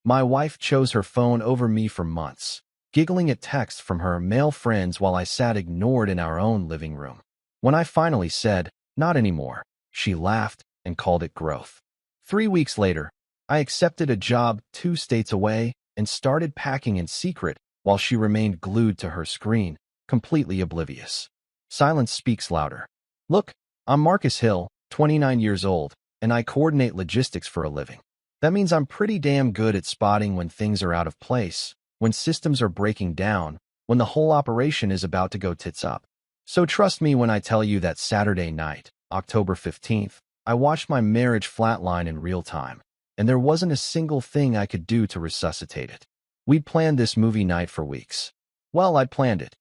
My wife chose her phone over me for months, giggling at texts from her male friends while I sat ignored in our own living room. When I finally said, "Not anymore," she laughed and called it growth. 3 weeks later, I accepted a job 2 states away and started packing in secret while she remained glued to her screen, completely oblivious. Silence speaks louder. Look, I'm Marcus Hill, 29 years old, and I coordinate logistics for a living. That means I'm pretty damn good at spotting when things are out of place, when systems are breaking down, when the whole operation is about to go tits up. So trust me when I tell you that Saturday night, October 15th, I watched my marriage flatline in real time, and there wasn't a single thing I could do to resuscitate it. We'd planned this movie night for weeks. Well, I'd planned it.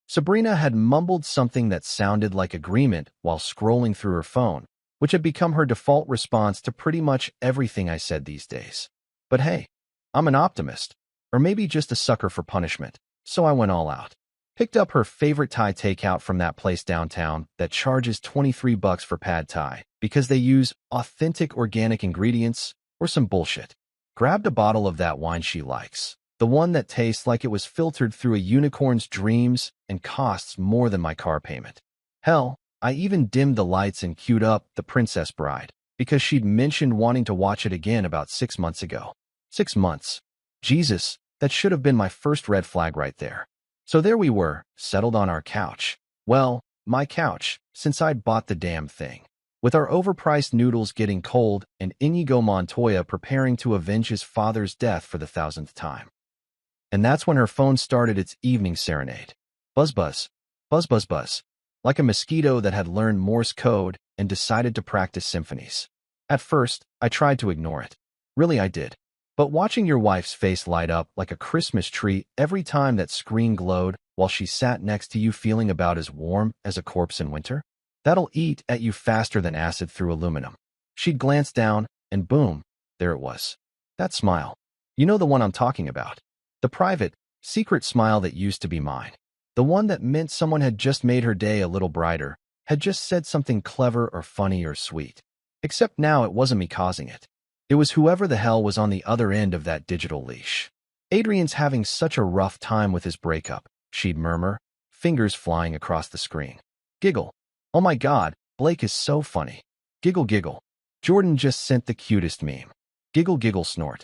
Sabrina had mumbled something that sounded like agreement while scrolling through her phone, which had become her default response to pretty much everything I said these days. But hey, I'm an optimist, or maybe just a sucker for punishment, so I went all out. Picked up her favorite Thai takeout from that place downtown that charges $23 for pad Thai because they use authentic organic ingredients or some bullshit. Grabbed a bottle of that wine she likes, the one that tastes like it was filtered through a unicorn's dreams and costs more than my car payment. Hell, I even dimmed the lights and queued up The Princess Bride because she'd mentioned wanting to watch it again about 6 months ago. 6 months. Jesus, that should have been my first red flag right there. So there we were, settled on our couch. Well, my couch, since I'd bought the damn thing. With our overpriced noodles getting cold and Inigo Montoya preparing to avenge his father's death for the 1000th time. And that's when her phone started its evening serenade. Buzz buzz, buzz buzz buzz, like a mosquito that had learned Morse code and decided to practice symphonies. At first, I tried to ignore it. Really, I did. But watching your wife's face light up like a Christmas tree every time that screen glowed while she sat next to you feeling about as warm as a corpse in winter, that'll eat at you faster than acid through aluminum. She'd glance down, and boom, there it was. That smile. You know the one I'm talking about. The private, secret smile that used to be mine. The one that meant someone had just made her day a little brighter, had just said something clever or funny or sweet. Except now it wasn't me causing it. It was whoever the hell was on the other end of that digital leash. "Adrian's having such a rough time with his breakup," she'd murmur, fingers flying across the screen. Giggle. "Oh my God, Blake is so funny." Giggle giggle. "Jordan just sent the cutest meme." Giggle giggle snort.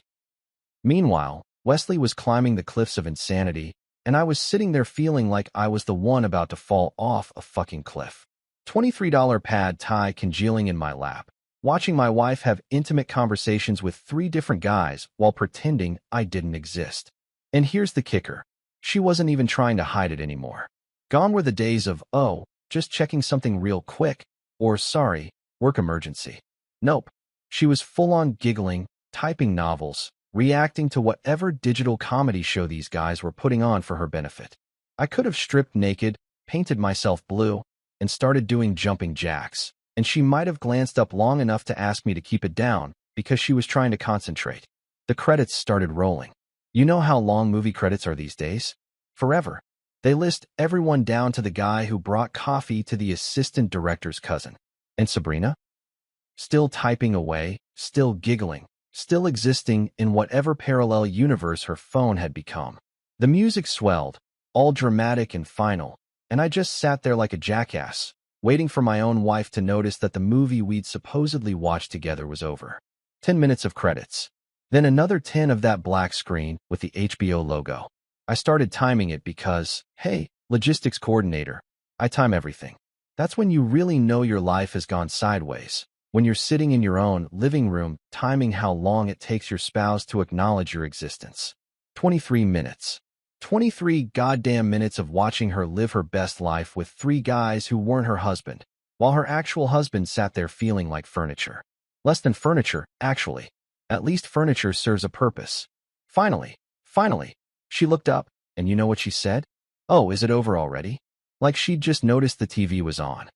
Meanwhile, Wesley was climbing the cliffs of insanity, and I was sitting there feeling like I was the one about to fall off a fucking cliff. $23 pad Thai congealing in my lap, watching my wife have intimate conversations with 3 different guys while pretending I didn't exist. And here's the kicker. She wasn't even trying to hide it anymore. Gone were the days of, "Oh, just checking something real quick," or "Sorry, work emergency." Nope. She was full-on giggling, typing novels, reacting to whatever digital comedy show these guys were putting on for her benefit. I could have stripped naked, painted myself blue, and started doing jumping jacks, and she might have glanced up long enough to ask me to keep it down because she was trying to concentrate. The credits started rolling. You know how long movie credits are these days? Forever. They list everyone down to the guy who brought coffee to the assistant director's cousin. And Sabrina? Still typing away, still giggling, still existing in whatever parallel universe her phone had become. The music swelled, all dramatic and final, and I just sat there like a jackass, waiting for my own wife to notice that the movie we'd supposedly watched together was over. 10 minutes of credits. Then another 10 of that black screen with the HBO logo. I started timing it because, hey, logistics coordinator, I time everything. That's when you really know your life has gone sideways. When you're sitting in your own living room, timing how long it takes your spouse to acknowledge your existence. 23 minutes. 23 goddamn minutes of watching her live her best life with 3 guys who weren't her husband, while her actual husband sat there feeling like furniture. Less than furniture, actually. At least furniture serves a purpose. Finally, she looked up, and you know what she said? "Oh, is it over already?" Like she'd just noticed the TV was on.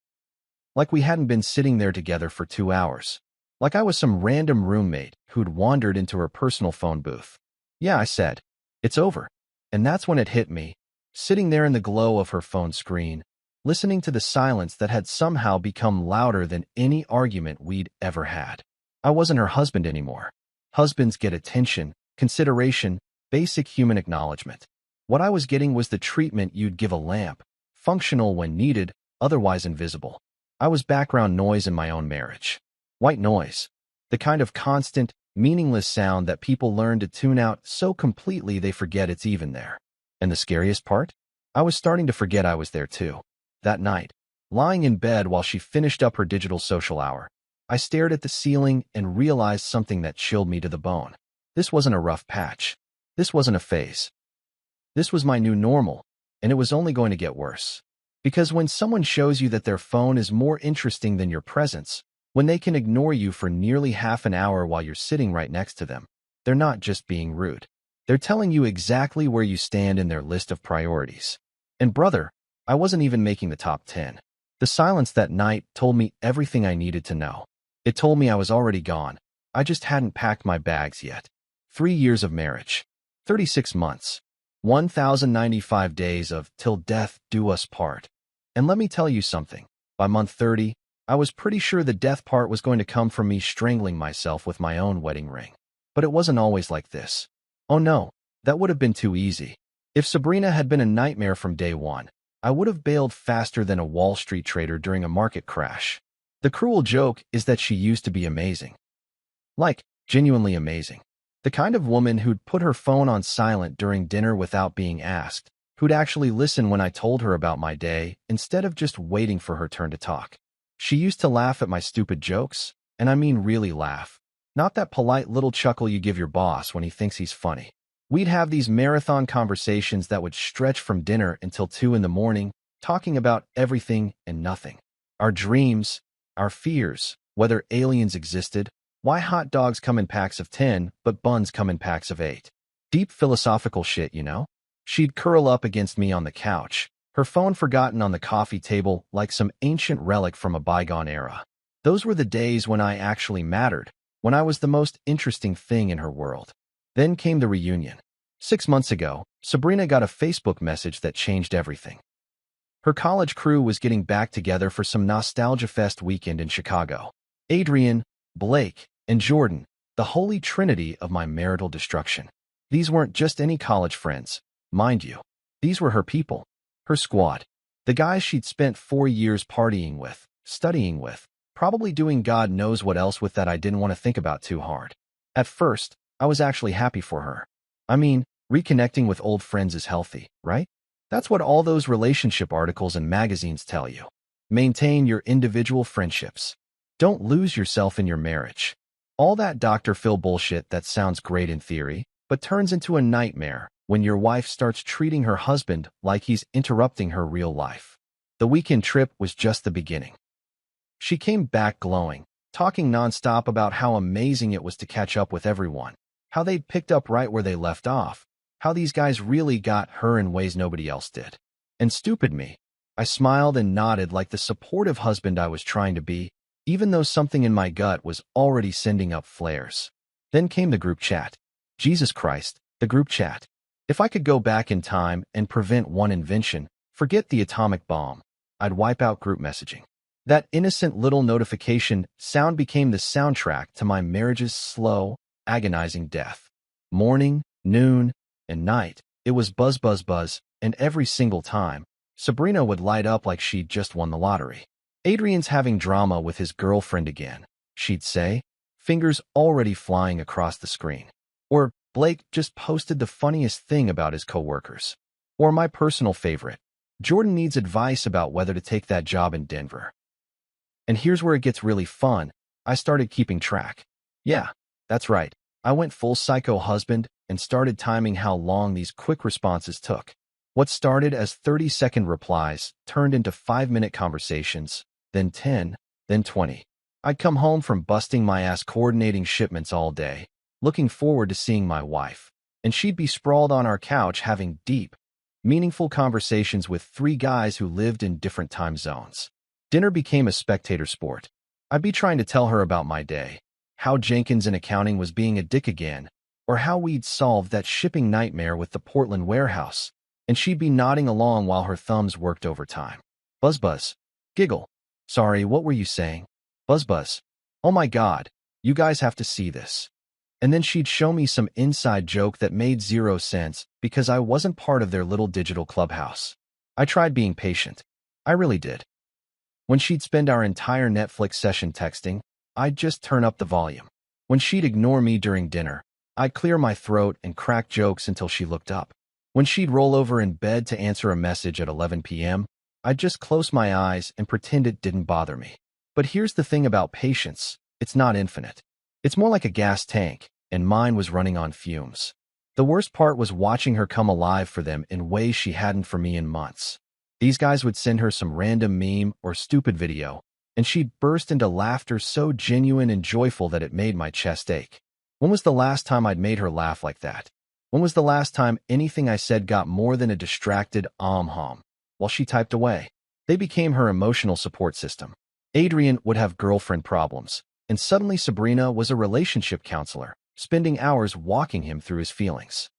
Like we hadn't been sitting there together for 2 hours. Like I was some random roommate who'd wandered into her personal phone booth. "Yeah," I said. "It's over." And that's when it hit me, sitting there in the glow of her phone screen, listening to the silence that had somehow become louder than any argument we'd ever had. I wasn't her husband anymore. Husbands get attention, consideration, basic human acknowledgement. What I was getting was the treatment you'd give a lamp, functional when needed, otherwise invisible. I was background noise in my own marriage. White noise. The kind of constant, meaningless sound that people learn to tune out so completely they forget it's even there. And the scariest part? I was starting to forget I was there too. That night, lying in bed while she finished up her digital social hour, I stared at the ceiling and realized something that chilled me to the bone. This wasn't a rough patch. This wasn't a phase. This was my new normal, and it was only going to get worse. Because when someone shows you that their phone is more interesting than your presence, when they can ignore you for nearly half an hour while you're sitting right next to them, they're not just being rude. They're telling you exactly where you stand in their list of priorities. And brother, I wasn't even making the top 10. The silence that night told me everything I needed to know. It told me I was already gone. I just hadn't packed my bags yet. 3 years of marriage. 36 months. 1,095 days of till death do us part. And let me tell you something. By month 30, I was pretty sure the death part was going to come from me strangling myself with my own wedding ring. But it wasn't always like this. Oh no, that would have been too easy. If Sabrina had been a nightmare from day one, I would have bailed faster than a Wall Street trader during a market crash. The cruel joke is that she used to be amazing. Like, genuinely amazing. The kind of woman who'd put her phone on silent during dinner without being asked, who'd actually listen when I told her about my day instead of just waiting for her turn to talk. She used to laugh at my stupid jokes, and I mean really laugh. Not that polite little chuckle you give your boss when he thinks he's funny. We'd have these marathon conversations that would stretch from dinner until 2 in the morning, talking about everything and nothing. Our dreams, our fears, whether aliens existed, why hot dogs come in packs of 10 but buns come in packs of 8. Deep philosophical shit, you know? She'd curl up against me on the couch, her phone forgotten on the coffee table like some ancient relic from a bygone era. Those were the days when I actually mattered, when I was the most interesting thing in her world. Then came the reunion. 6 months ago, Sabrina got a Facebook message that changed everything. Her college crew was getting back together for some Nostalgia Fest weekend in Chicago. Adrian, Blake, and Jordan, the holy trinity of my marital destruction. These weren't just any college friends, mind you. These were her people, her squad, the guys she'd spent 4 years partying with, studying with, probably doing God knows what else with that I didn't want to think about too hard. At first, I was actually happy for her. I mean, reconnecting with old friends is healthy, right? That's what all those relationship articles and magazines tell you. Maintain your individual friendships. Don't lose yourself in your marriage. All that Dr. Phil bullshit that sounds great in theory, but turns into a nightmare when your wife starts treating her husband like he's interrupting her real life. The weekend trip was just the beginning. She came back glowing, talking nonstop about how amazing it was to catch up with everyone, how they'd picked up right where they left off, how these guys really got her in ways nobody else did. And stupid me. I smiled and nodded like the supportive husband I was trying to be, even though something in my gut was already sending up flares. Then came the group chat. Jesus Christ, the group chat. If I could go back in time and prevent one invention, forget the atomic bomb, I'd wipe out group messaging. That innocent little notification sound became the soundtrack to my marriage's slow, agonizing death. Morning, noon, and night, it was buzz, buzz, buzz, and every single time, Sabrina would light up like she'd just won the lottery. Adrian's having drama with his girlfriend again, she'd say, fingers already flying across the screen. Or Blake just posted the funniest thing about his coworkers. Or my personal favorite, Jordan needs advice about whether to take that job in Denver. And here's where it gets really fun. I started keeping track. Yeah, that's right. I went full psycho husband and started timing how long these quick responses took. What started as 30-second replies turned into 5-minute conversations, then 10, then 20. I'd come home from busting my ass coordinating shipments all day, looking forward to seeing my wife, and she'd be sprawled on our couch having deep, meaningful conversations with 3 guys who lived in different time zones. Dinner became a spectator sport. I'd be trying to tell her about my day, how Jenkins in accounting was being a dick again, or how we'd solved that shipping nightmare with the Portland warehouse, and she'd be nodding along while her thumbs worked overtime. Buzz buzz. Giggle. Sorry, what were you saying? Buzz buzz. Oh my God, you guys have to see this. And then she'd show me some inside joke that made zero sense because I wasn't part of their little digital clubhouse. I tried being patient. I really did. When she'd spend our entire Netflix session texting, I'd just turn up the volume. When she'd ignore me during dinner, I'd clear my throat and crack jokes until she looked up. When she'd roll over in bed to answer a message at 11 p.m., I'd just close my eyes and pretend it didn't bother me. But here's the thing about patience. It's not infinite. It's more like a gas tank, and mine was running on fumes. The worst part was watching her come alive for them in ways she hadn't for me in months. These guys would send her some random meme or stupid video, and she'd burst into laughter so genuine and joyful that it made my chest ache. When was the last time I'd made her laugh like that? When was the last time anything I said got more than a distracted hum while she typed away? They became her emotional support system. Adrian would have girlfriend problems, and suddenly Sabrina was a relationship counselor, spending hours walking him through his feelings.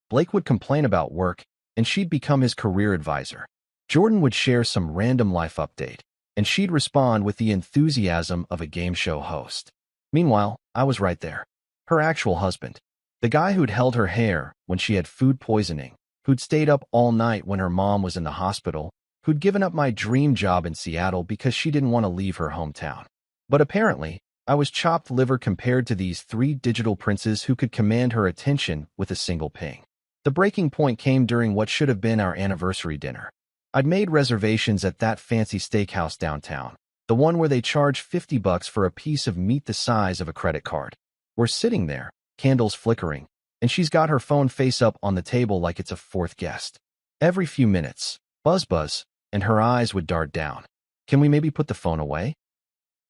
Blake would complain about work, and she'd become his career advisor. Jordan would share some random life update, and she'd respond with the enthusiasm of a game show host. Meanwhile, I was right there. Her actual husband. The guy who'd held her hair when she had food poisoning, who'd stayed up all night when her mom was in the hospital, who'd given up my dream job in Seattle because she didn't want to leave her hometown. But apparently, I was chopped liver compared to these three digital princes who could command her attention with a single ping. The breaking point came during what should have been our anniversary dinner. I'd made reservations at that fancy steakhouse downtown, the one where they charge $50 for a piece of meat the size of a credit card. We're sitting there, candles flickering, and she's got her phone face up on the table like it's a fourth guest. Every few minutes, buzz, and her eyes would dart down. Can we maybe put the phone away?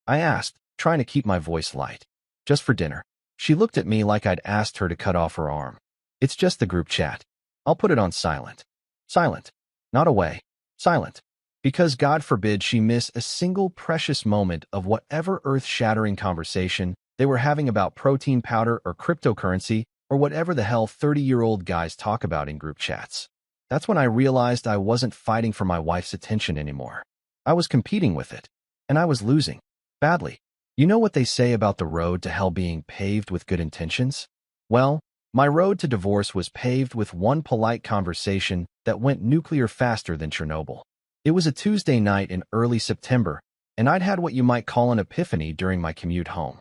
I asked, trying to keep my voice light. Just for dinner. She looked at me like I'd asked her to cut off her arm. It's just the group chat. I'll put it on silent. Silent. Not away. Silent. Because God forbid she miss a single precious moment of whatever earth-shattering conversation they were having about protein powder or cryptocurrency or whatever the hell 30-year-old guys talk about in group chats. That's when I realized I wasn't fighting for my wife's attention anymore. I was competing with it, and I was losing. Badly. You know what they say about the road to hell being paved with good intentions? Well, my road to divorce was paved with one polite conversation that went nuclear faster than Chernobyl. It was a Tuesday night in early September, and I'd had what you might call an epiphany during my commute home.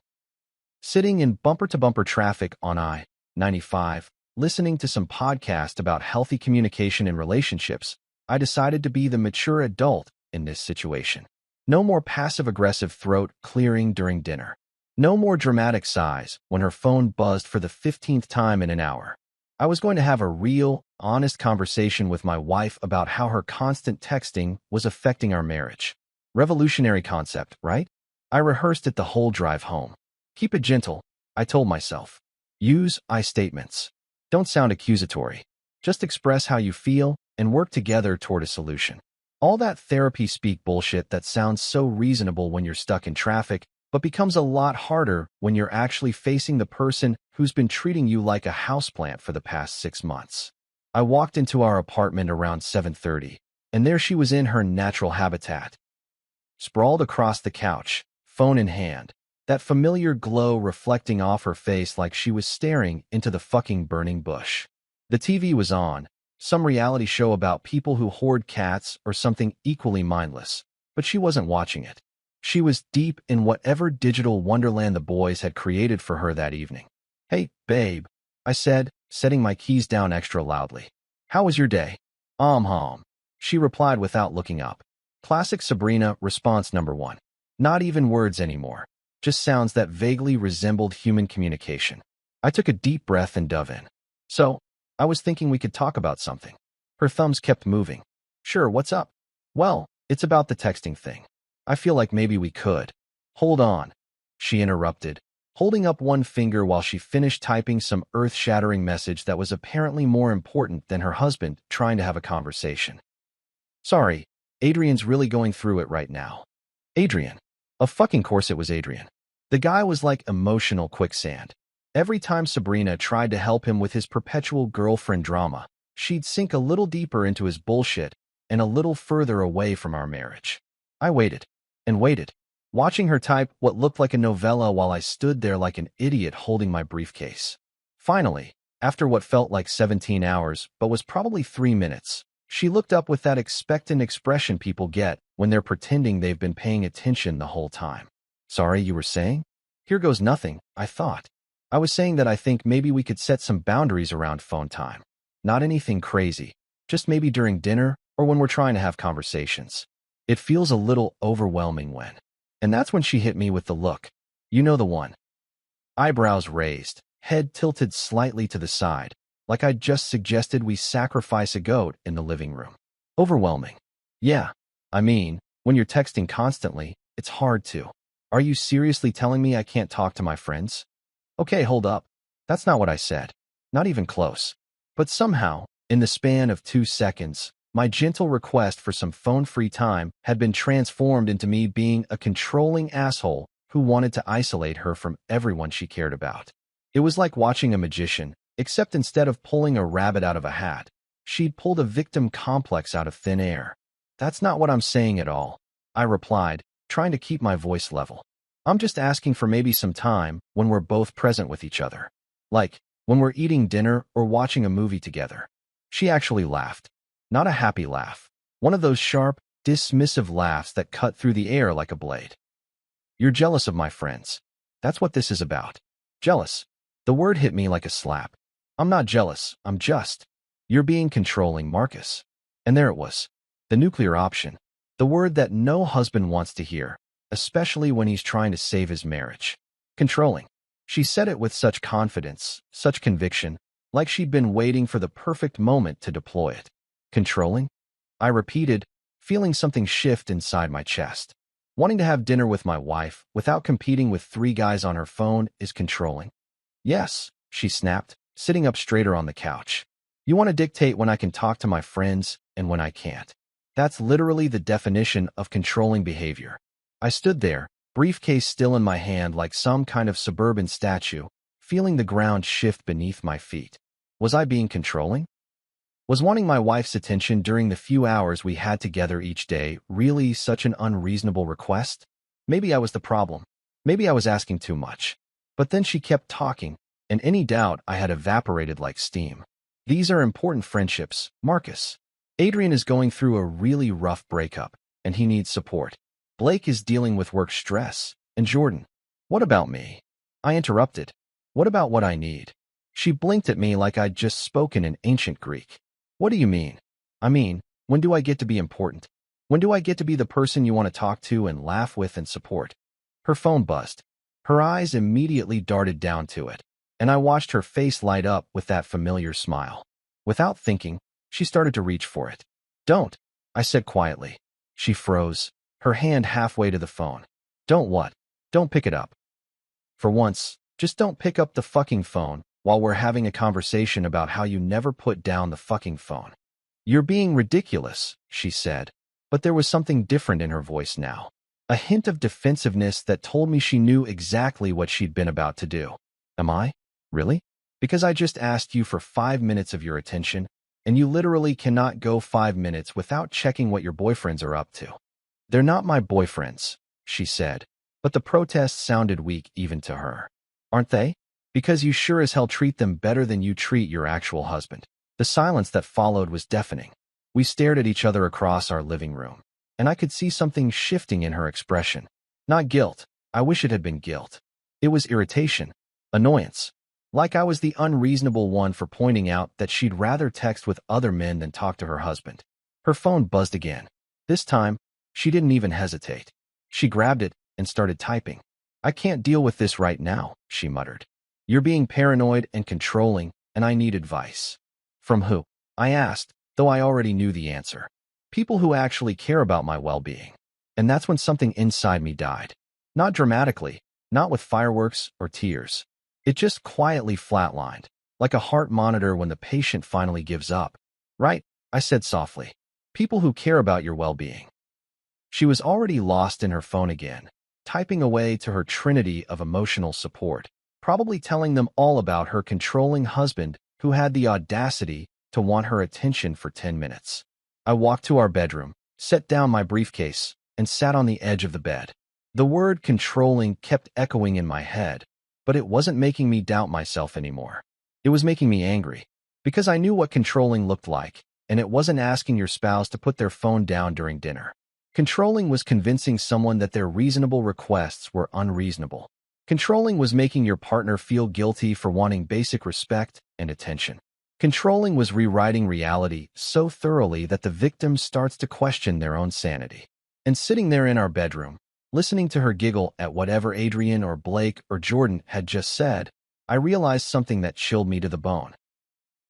Sitting in bumper-to-bumper traffic on I-95, listening to some podcast about healthy communication in relationships, I decided to be the mature adult in this situation. No more passive-aggressive throat clearing during dinner. No more dramatic sighs when her phone buzzed for the 15th time in an hour. I was going to have a real, honest conversation with my wife about how her constant texting was affecting our marriage. Revolutionary concept, right? I rehearsed it the whole drive home. Keep it gentle, I told myself. Use I statements. Don't sound accusatory. Just express how you feel and work together toward a solution. All that therapy speak bullshit that sounds so reasonable when you're stuck in traffic, but becomes a lot harder when you're actually facing the person who's been treating you like a houseplant for the past 6 months. I walked into our apartment around 7:30, and there she was in her natural habitat. Sprawled across the couch, phone in hand, that familiar glow reflecting off her face like she was staring into the fucking burning bush. The TV was on, some reality show about people who hoard cats or something equally mindless, but she wasn't watching it. She was deep in whatever digital wonderland the boys had created for her that evening. Hey, babe, I said, setting my keys down extra loudly. How was your day? Hum. She replied without looking up. Classic Sabrina response number 1. Not even words anymore, just sounds that vaguely resembled human communication. I took a deep breath and dove in. So, I was thinking we could talk about something. Her thumbs kept moving. Sure, what's up? Well, it's about the texting thing. I feel like maybe we could. Hold on, she interrupted, holding up one finger while she finished typing some earth-shattering message that was apparently more important than her husband trying to have a conversation. Sorry, Adrian's really going through it right now. Adrian. Of fucking course it was Adrian. The guy was like emotional quicksand. Every time Sabrina tried to help him with his perpetual girlfriend drama, she'd sink a little deeper into his bullshit and a little further away from our marriage. I waited and waited. watching her type what looked like a novella while I stood there like an idiot holding my briefcase. Finally, after what felt like 17 hours but was probably 3 minutes, she looked up with that expectant expression people get when they're pretending they've been paying attention the whole time. Sorry, you were saying? Here goes nothing, I thought. I was saying that I think maybe we could set some boundaries around phone time. Not anything crazy, just maybe during dinner or when we're trying to have conversations. It feels a little overwhelming when. And that's when she hit me with the look. You know the one. Eyebrows raised, head tilted slightly to the side, like I'd just suggested we sacrifice a goat in the living room. Overwhelming. Yeah, I mean, when you're texting constantly, it's hard to. Are you seriously telling me I can't talk to my friends? Okay, hold up. That's not what I said. Not even close. But somehow, in the span of 2 seconds, my gentle request for some phone-free time had been transformed into me being a controlling asshole who wanted to isolate her from everyone she cared about. It was like watching a magician, except instead of pulling a rabbit out of a hat, she'd pulled a victim complex out of thin air. That's not what I'm saying at all, I replied, trying to keep my voice level. I'm just asking for maybe some time when we're both present with each other. Like, when we're eating dinner or watching a movie together. She actually laughed. Not a happy laugh. One of those sharp, dismissive laughs that cut through the air like a blade. You're jealous of my friends. That's what this is about. Jealous. The word hit me like a slap. I'm not jealous, I'm just. You're being controlling, Marcus. And there it was. The nuclear option. The word that no husband wants to hear, especially when he's trying to save his marriage. Controlling. She said it with such confidence, such conviction, like she'd been waiting for the perfect moment to deploy it. Controlling? I repeated, feeling something shift inside my chest. Wanting to have dinner with my wife without competing with 3 guys on her phone is controlling. Yes, she snapped, sitting up straighter on the couch. You want to dictate when I can talk to my friends and when I can't. That's literally the definition of controlling behavior. I stood there, briefcase still in my hand like some kind of suburban statue, feeling the ground shift beneath my feet. Was I being controlling? Was wanting my wife's attention during the few hours we had together each day really such an unreasonable request? Maybe I was the problem. Maybe I was asking too much. But then she kept talking, and any doubt I had evaporated like steam. These are important friendships, Marcus. Adrian is going through a really rough breakup, and he needs support. Blake is dealing with work stress, and Jordan. What about me? I interrupted. What about what I need? She blinked at me like I'd just spoken in ancient Greek. What do you mean? I mean, when do I get to be important? When do I get to be the person you want to talk to and laugh with and support? Her phone buzzed. Her eyes immediately darted down to it, and I watched her face light up with that familiar smile. Without thinking, she started to reach for it. Don't, I said quietly. She froze, her hand halfway to the phone. Don't what? Don't pick it up. For once, just don't pick up the fucking phone while we're having a conversation about how you never put down the fucking phone. You're being ridiculous, she said, but there was something different in her voice now. A hint of defensiveness that told me she knew exactly what she'd been about to do. Am I? Really? Because I just asked you for 5 minutes of your attention, and you literally cannot go 5 minutes without checking what your boyfriends are up to. They're not my boyfriends, she said, but the protest sounded weak even to her. Aren't they? Because you sure as hell treat them better than you treat your actual husband. The silence that followed was deafening. We stared at each other across our living room, and I could see something shifting in her expression. Not guilt. I wish it had been guilt. It was irritation, annoyance. Like I was the unreasonable one for pointing out that she'd rather text with other men than talk to her husband. Her phone buzzed again. This time, she didn't even hesitate. She grabbed it and started typing. I can't deal with this right now, she muttered. You're being paranoid and controlling, and I need advice. From who? I asked, though I already knew the answer. People who actually care about my well-being. And that's when something inside me died. Not dramatically, not with fireworks or tears. It just quietly flatlined, like a heart monitor when the patient finally gives up. Right, I said softly. People who care about your well-being. She was already lost in her phone again, typing away to her trinity of emotional support, probably telling them all about her controlling husband who had the audacity to want her attention for 10 minutes. I walked to our bedroom, set down my briefcase, and sat on the edge of the bed. The word controlling kept echoing in my head, but it wasn't making me doubt myself anymore. It was making me angry, because I knew what controlling looked like, and it wasn't asking your spouse to put their phone down during dinner. Controlling was convincing someone that their reasonable requests were unreasonable. Controlling was making your partner feel guilty for wanting basic respect and attention. Controlling was rewriting reality so thoroughly that the victim starts to question their own sanity. And sitting there in our bedroom, listening to her giggle at whatever Adrian or Blake or Jordan had just said, I realized something that chilled me to the bone.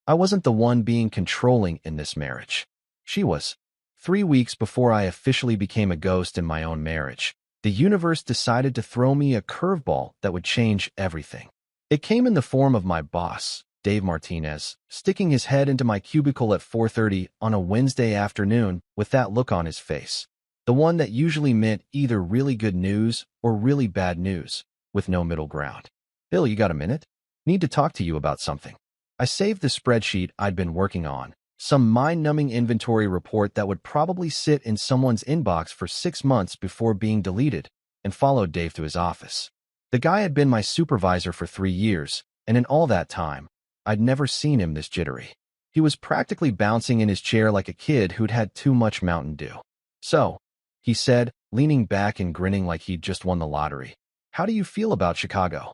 I wasn't the one being controlling in this marriage. She was. 3 weeks before I officially became a ghost in my own marriage, the universe decided to throw me a curveball that would change everything. It came in the form of my boss, Dave Martinez, sticking his head into my cubicle at 4:30 on a Wednesday afternoon with that look on his face. The one that usually meant either really good news or really bad news, with no middle ground. Bill, you got a minute? Need to talk to you about something. I saved the spreadsheet I'd been working on, some mind-numbing inventory report that would probably sit in someone's inbox for 6 months before being deleted, and followed Dave to his office. The guy had been my supervisor for 3 years, and in all that time, I'd never seen him this jittery. He was practically bouncing in his chair like a kid who'd had too much Mountain Dew. So, he said, leaning back and grinning like he'd just won the lottery, how do you feel about Chicago?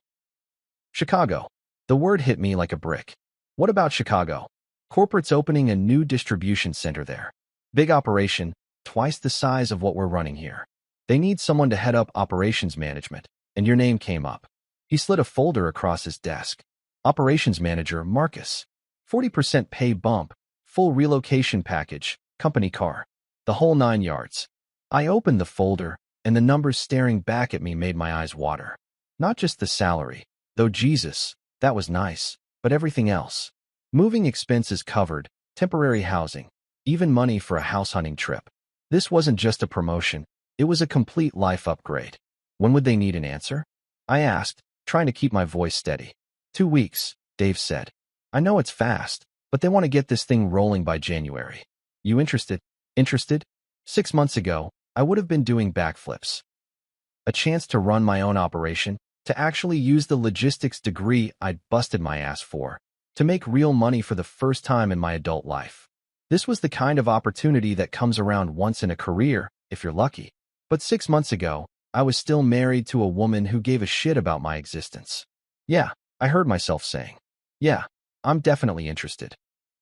Chicago. The word hit me like a brick. What about Chicago? Corporate's opening a new distribution center there. Big operation, twice the size of what we're running here. They need someone to head up operations management, and your name came up. He slid a folder across his desk. Operations manager, Marcus. 40% pay bump, full relocation package, company car. The whole 9 yards. I opened the folder, and the numbers staring back at me made my eyes water. Not just the salary, though Jesus, that was nice, but everything else. Moving expenses covered, temporary housing, even money for a house hunting trip. This wasn't just a promotion, it was a complete life upgrade. When would they need an answer? I asked, trying to keep my voice steady. 2 weeks, Dave said. I know it's fast, but they want to get this thing rolling by January. You interested? Interested? 6 months ago, I would have been doing backflips. A chance to run my own operation, to actually use the logistics degree I'd busted my ass for, to make real money for the first time in my adult life. This was the kind of opportunity that comes around once in a career, if you're lucky. But 6 months ago, I was still married to a woman who gave a shit about my existence. Yeah, I heard myself saying. Yeah, I'm definitely interested.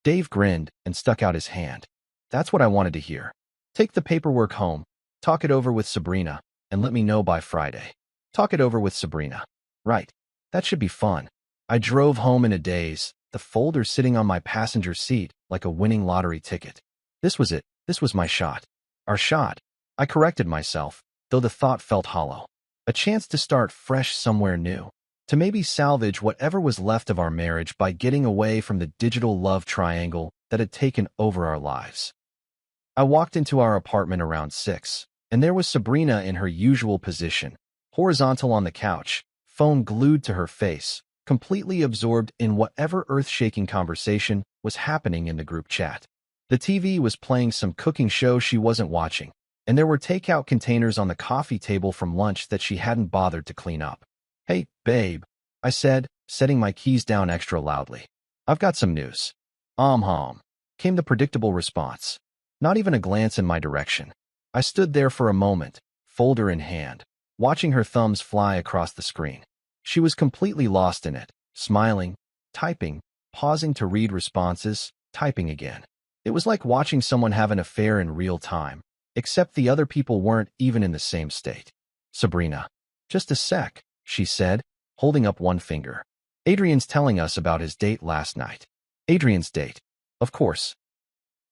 Dave grinned and stuck out his hand. That's what I wanted to hear. Take the paperwork home, talk it over with Sabrina, and let me know by Friday. Talk it over with Sabrina. Right. That should be fun. I drove home in a daze, the folder sitting on my passenger seat like a winning lottery ticket. This was it. This was my shot. Our shot. I corrected myself, though the thought felt hollow. A chance to start fresh somewhere new. To maybe salvage whatever was left of our marriage by getting away from the digital love triangle that had taken over our lives. I walked into our apartment around 6, and there was Sabrina in her usual position, horizontal on the couch, phone glued to her face, completely absorbed in whatever earth-shaking conversation was happening in the group chat. The TV was playing some cooking show she wasn't watching, and there were takeout containers on the coffee table from lunch that she hadn't bothered to clean up. Hey, babe, I said, setting my keys down extra loudly. I've got some news. Came the predictable response. Not even a glance in my direction. I stood there for a moment, folder in hand, watching her thumbs fly across the screen. She was completely lost in it, smiling, typing, pausing to read responses, typing again. It was like watching someone have an affair in real time, except the other people weren't even in the same state. Sabrina. Just a sec, she said, holding up one finger. Adrian's telling us about his date last night. Adrian's date. Of course.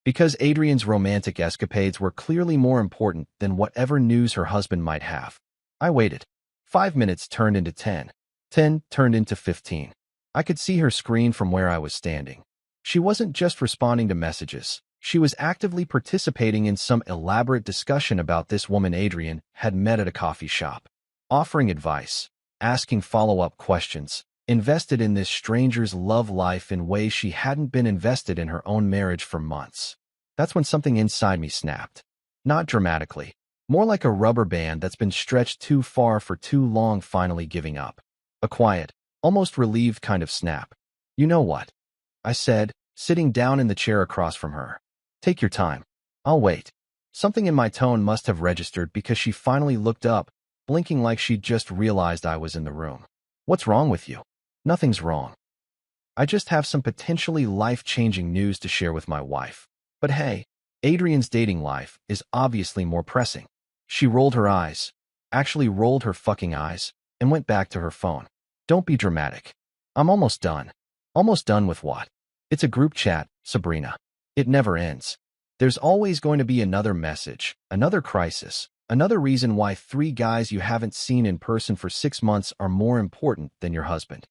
Because Adrian's romantic escapades were clearly more important than whatever news her husband might have. I waited. 5 minutes turned into 10. 10 turned into 15. I could see her screen from where I was standing. She wasn't just responding to messages. She was actively participating in some elaborate discussion about this woman Adrian had met at a coffee shop. Offering advice, asking follow-up questions, invested in this stranger's love life in ways she hadn't been invested in her own marriage for months. That's when something inside me snapped. Not dramatically, More like a rubber band that's been stretched too far for too long, finally giving up. A quiet, almost relieved kind of snap. You know what? I said, sitting down in the chair across from her. Take your time. I'll wait. Something in my tone must have registered because she finally looked up, blinking like she'd just realized I was in the room. What's wrong with you? Nothing's wrong. I just have some potentially life-changing news to share with my wife. But hey, Adrian's dating life is obviously more pressing. She rolled her eyes, actually rolled her fucking eyes, and went back to her phone. Don't be dramatic. I'm almost done. Almost done with what? It's a group chat, Sabrina. It never ends. There's always going to be another message, another crisis, another reason why 3 guys you haven't seen in person for 6 months are more important than your husband.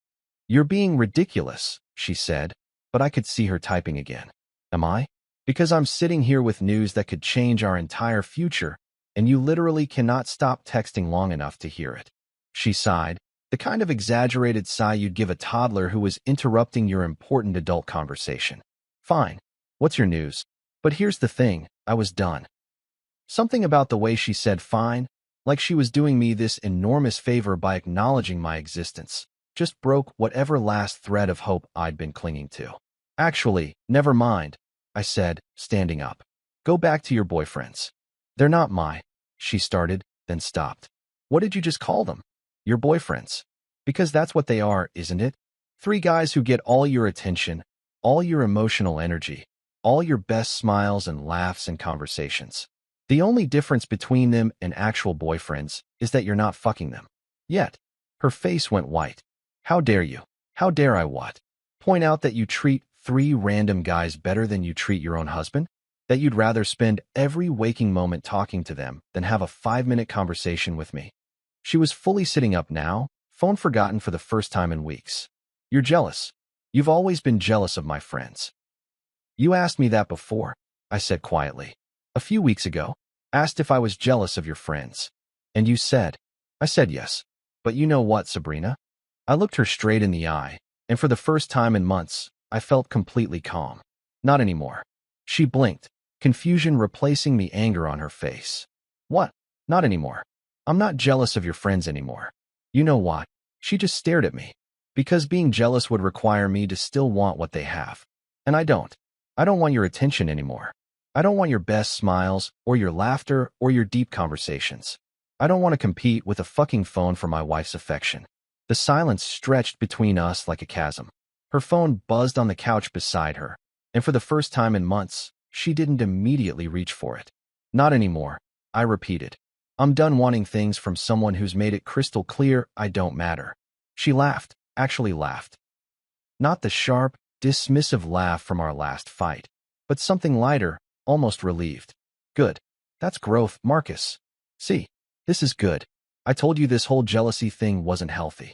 You're being ridiculous, she said, but I could see her typing again. Am I? Because I'm sitting here with news that could change our entire future, and you literally cannot stop texting long enough to hear it. She sighed, the kind of exaggerated sigh you'd give a toddler who was interrupting your important adult conversation. Fine. What's your news? But here's the thing, I was done. Something about the way she said fine, like she was doing me this enormous favor by acknowledging my existence, just broke whatever last thread of hope I'd been clinging to. Actually, never mind, I said, standing up. Go back to your boyfriends. They're not she started, then stopped. What did you just call them? Your boyfriends. Because that's what they are, isn't it? 3 guys who get all your attention, all your emotional energy, all your best smiles and laughs and conversations. The only difference between them and actual boyfriends is that you're not fucking them. Yet, her face went white. How dare you? How dare I what? Point out that you treat 3 random guys better than you treat your own husband? That you'd rather spend every waking moment talking to them than have a 5-minute conversation with me? She was fully sitting up now, phone forgotten for the first time in weeks. You're jealous. You've always been jealous of my friends. You asked me that before, I said quietly. A few weeks ago, asked if I was jealous of your friends. And you said, I said yes. But you know what, Sabrina? I looked her straight in the eye, and for the first time in months, I felt completely calm. Not anymore. She blinked, confusion replacing the anger on her face. What? Not anymore. I'm not jealous of your friends anymore. You know what? She just stared at me. Because being jealous would require me to still want what they have. And I don't. I don't want your attention anymore. I don't want your best smiles, or your laughter, or your deep conversations. I don't want to compete with a fucking phone for my wife's affection. The silence stretched between us like a chasm. Her phone buzzed on the couch beside her, and for the first time in months, she didn't immediately reach for it. Not anymore, I repeated. I'm done wanting things from someone who's made it crystal clear I don't matter. She laughed, actually laughed. Not the sharp, dismissive laugh from our last fight, but something lighter, almost relieved. Good. That's growth, Marcus. See, this is good. I told you this whole jealousy thing wasn't healthy.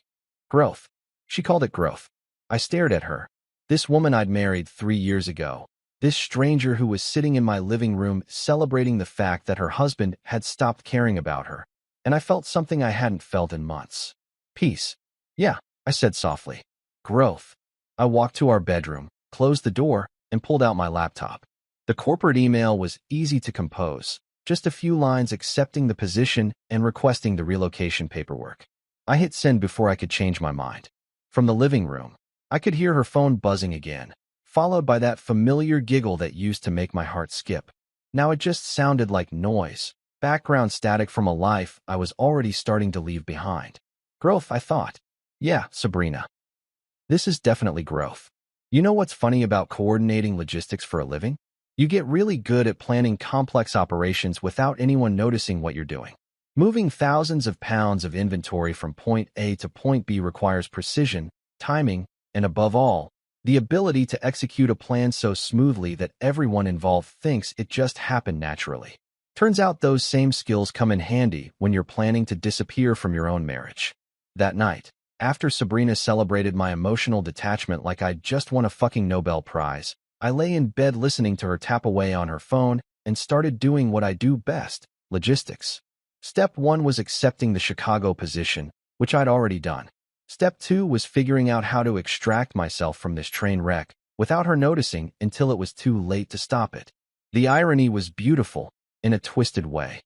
Growth. She called it growth. I stared at her. This woman I'd married 3 years ago. This stranger who was sitting in my living room celebrating the fact that her husband had stopped caring about her. And I felt something I hadn't felt in months. Peace. Yeah, I said softly. Growth. I walked to our bedroom, closed the door, and pulled out my laptop. The corporate email was easy to compose, just a few lines accepting the position and requesting the relocation paperwork. I hit send before I could change my mind. From the living room, I could hear her phone buzzing again, followed by that familiar giggle that used to make my heart skip. Now it just sounded like noise, background static from a life I was already starting to leave behind. Growth, I thought. Yeah, Sabrina. This is definitely growth. You know what's funny about coordinating logistics for a living? You get really good at planning complex operations without anyone noticing what you're doing. Moving thousands of pounds of inventory from point A to point B requires precision, timing, and above all, the ability to execute a plan so smoothly that everyone involved thinks it just happened naturally. Turns out those same skills come in handy when you're planning to disappear from your own marriage. That night, after Sabrina celebrated my emotional detachment like I'd just won a fucking Nobel Prize, I lay in bed listening to her tap away on her phone and started doing what I do best, logistics. Step 1 was accepting the Chicago position, which I'd already done. Step 2 was figuring out how to extract myself from this train wreck without her noticing until it was too late to stop it. The irony was beautiful in a twisted way.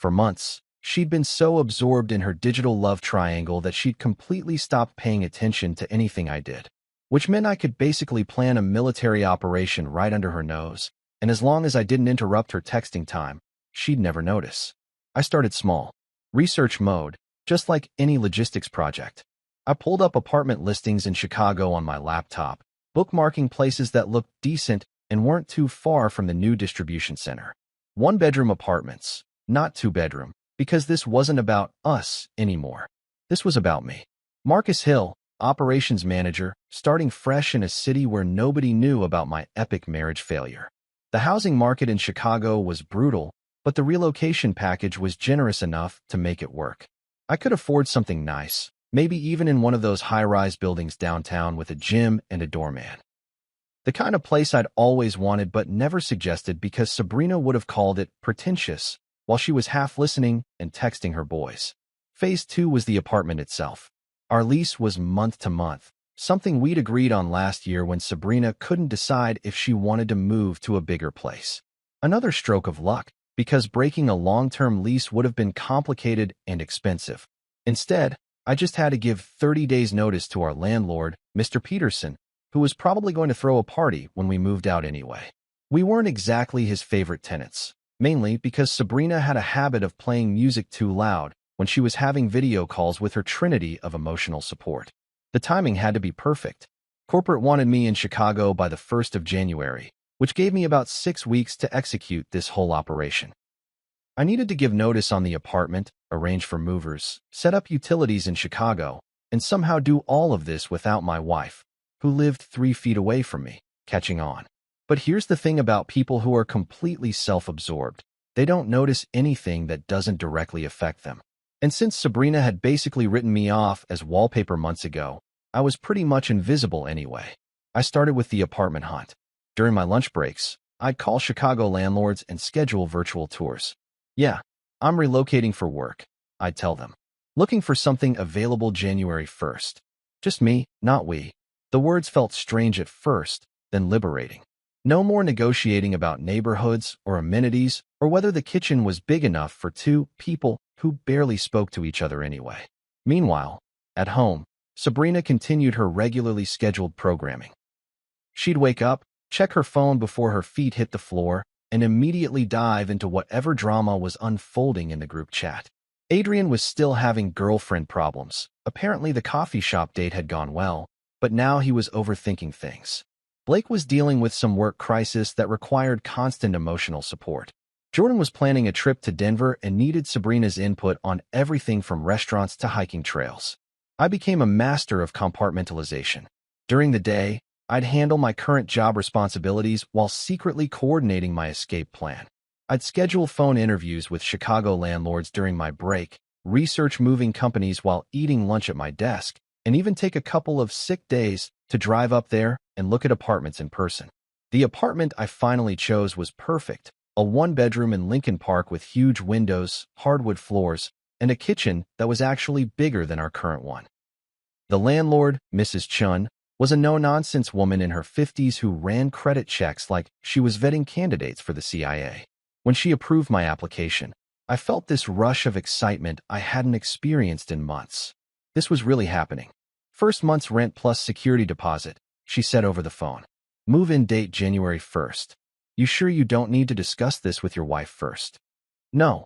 For months, she'd been so absorbed in her digital love triangle that she'd completely stopped paying attention to anything I did, which meant I could basically plan a military operation right under her nose, and as long as I didn't interrupt her texting time, she'd never notice. I started small, research mode, just like any logistics project. I pulled up apartment listings in Chicago on my laptop, bookmarking places that looked decent and weren't too far from the new distribution center. One-bedroom apartments, not two-bedroom, because this wasn't about us anymore. This was about me. Marcus Hill, operations manager, starting fresh in a city where nobody knew about my epic marriage failure. The housing market in Chicago was brutal, but the relocation package was generous enough to make it work. I could afford something nice, maybe even in one of those high-rise buildings downtown with a gym and a doorman. The kind of place I'd always wanted but never suggested because Sabrina would have called it pretentious while she was half listening and texting her boys. Phase 2 was the apartment itself. Our lease was month to month, something we'd agreed on last year when Sabrina couldn't decide if she wanted to move to a bigger place. Another stroke of luck, because breaking a long-term lease would have been complicated and expensive. Instead, I just had to give 30 days notice to our landlord, Mr. Peterson, who was probably going to throw a party when we moved out anyway. We weren't exactly his favorite tenants, mainly because Sabrina had a habit of playing music too loud when she was having video calls with her trinity of emotional support. The timing had to be perfect. Corporate wanted me in Chicago by the 1st of January, which gave me about 6 weeks to execute this whole operation. I needed to give notice on the apartment, arrange for movers, set up utilities in Chicago, and somehow do all of this without my wife, who lived 3 feet away from me, catching on. But here's the thing about people who are completely self-absorbed. They don't notice anything that doesn't directly affect them. And since Sabrina had basically written me off as wallpaper months ago, I was pretty much invisible anyway. I started with the apartment hunt. During my lunch breaks, I'd call Chicago landlords and schedule virtual tours. Yeah, I'm relocating for work, I'd tell them. Looking for something available January 1st. Just me, not we. The words felt strange at first, then liberating. No more negotiating about neighborhoods or amenities or whether the kitchen was big enough for 2 people who barely spoke to each other anyway. Meanwhile, at home, Sabrina continued her regularly scheduled programming. She'd wake up, check her phone before her feet hit the floor, and immediately dive into whatever drama was unfolding in the group chat. Adrian was still having girlfriend problems. Apparently the coffee shop date had gone well, but now he was overthinking things. Blake was dealing with some work crisis that required constant emotional support. Jordan was planning a trip to Denver and needed Sabrina's input on everything from restaurants to hiking trails. I became a master of compartmentalization. During the day, I'd handle my current job responsibilities while secretly coordinating my escape plan. I'd schedule phone interviews with Chicago landlords during my break, research moving companies while eating lunch at my desk, and even take a couple of sick days to drive up there and look at apartments in person. The apartment I finally chose was perfect, a 1-bedroom in Lincoln Park with huge windows, hardwood floors, and a kitchen that was actually bigger than our current one. The landlord, Mrs. Chun, was a no-nonsense woman in her 50s who ran credit checks like she was vetting candidates for the CIA. When she approved my application, I felt this rush of excitement I hadn't experienced in months. This was really happening. First month's rent plus security deposit, she said over the phone. Move-in date January 1st. You sure you don't need to discuss this with your wife first? No,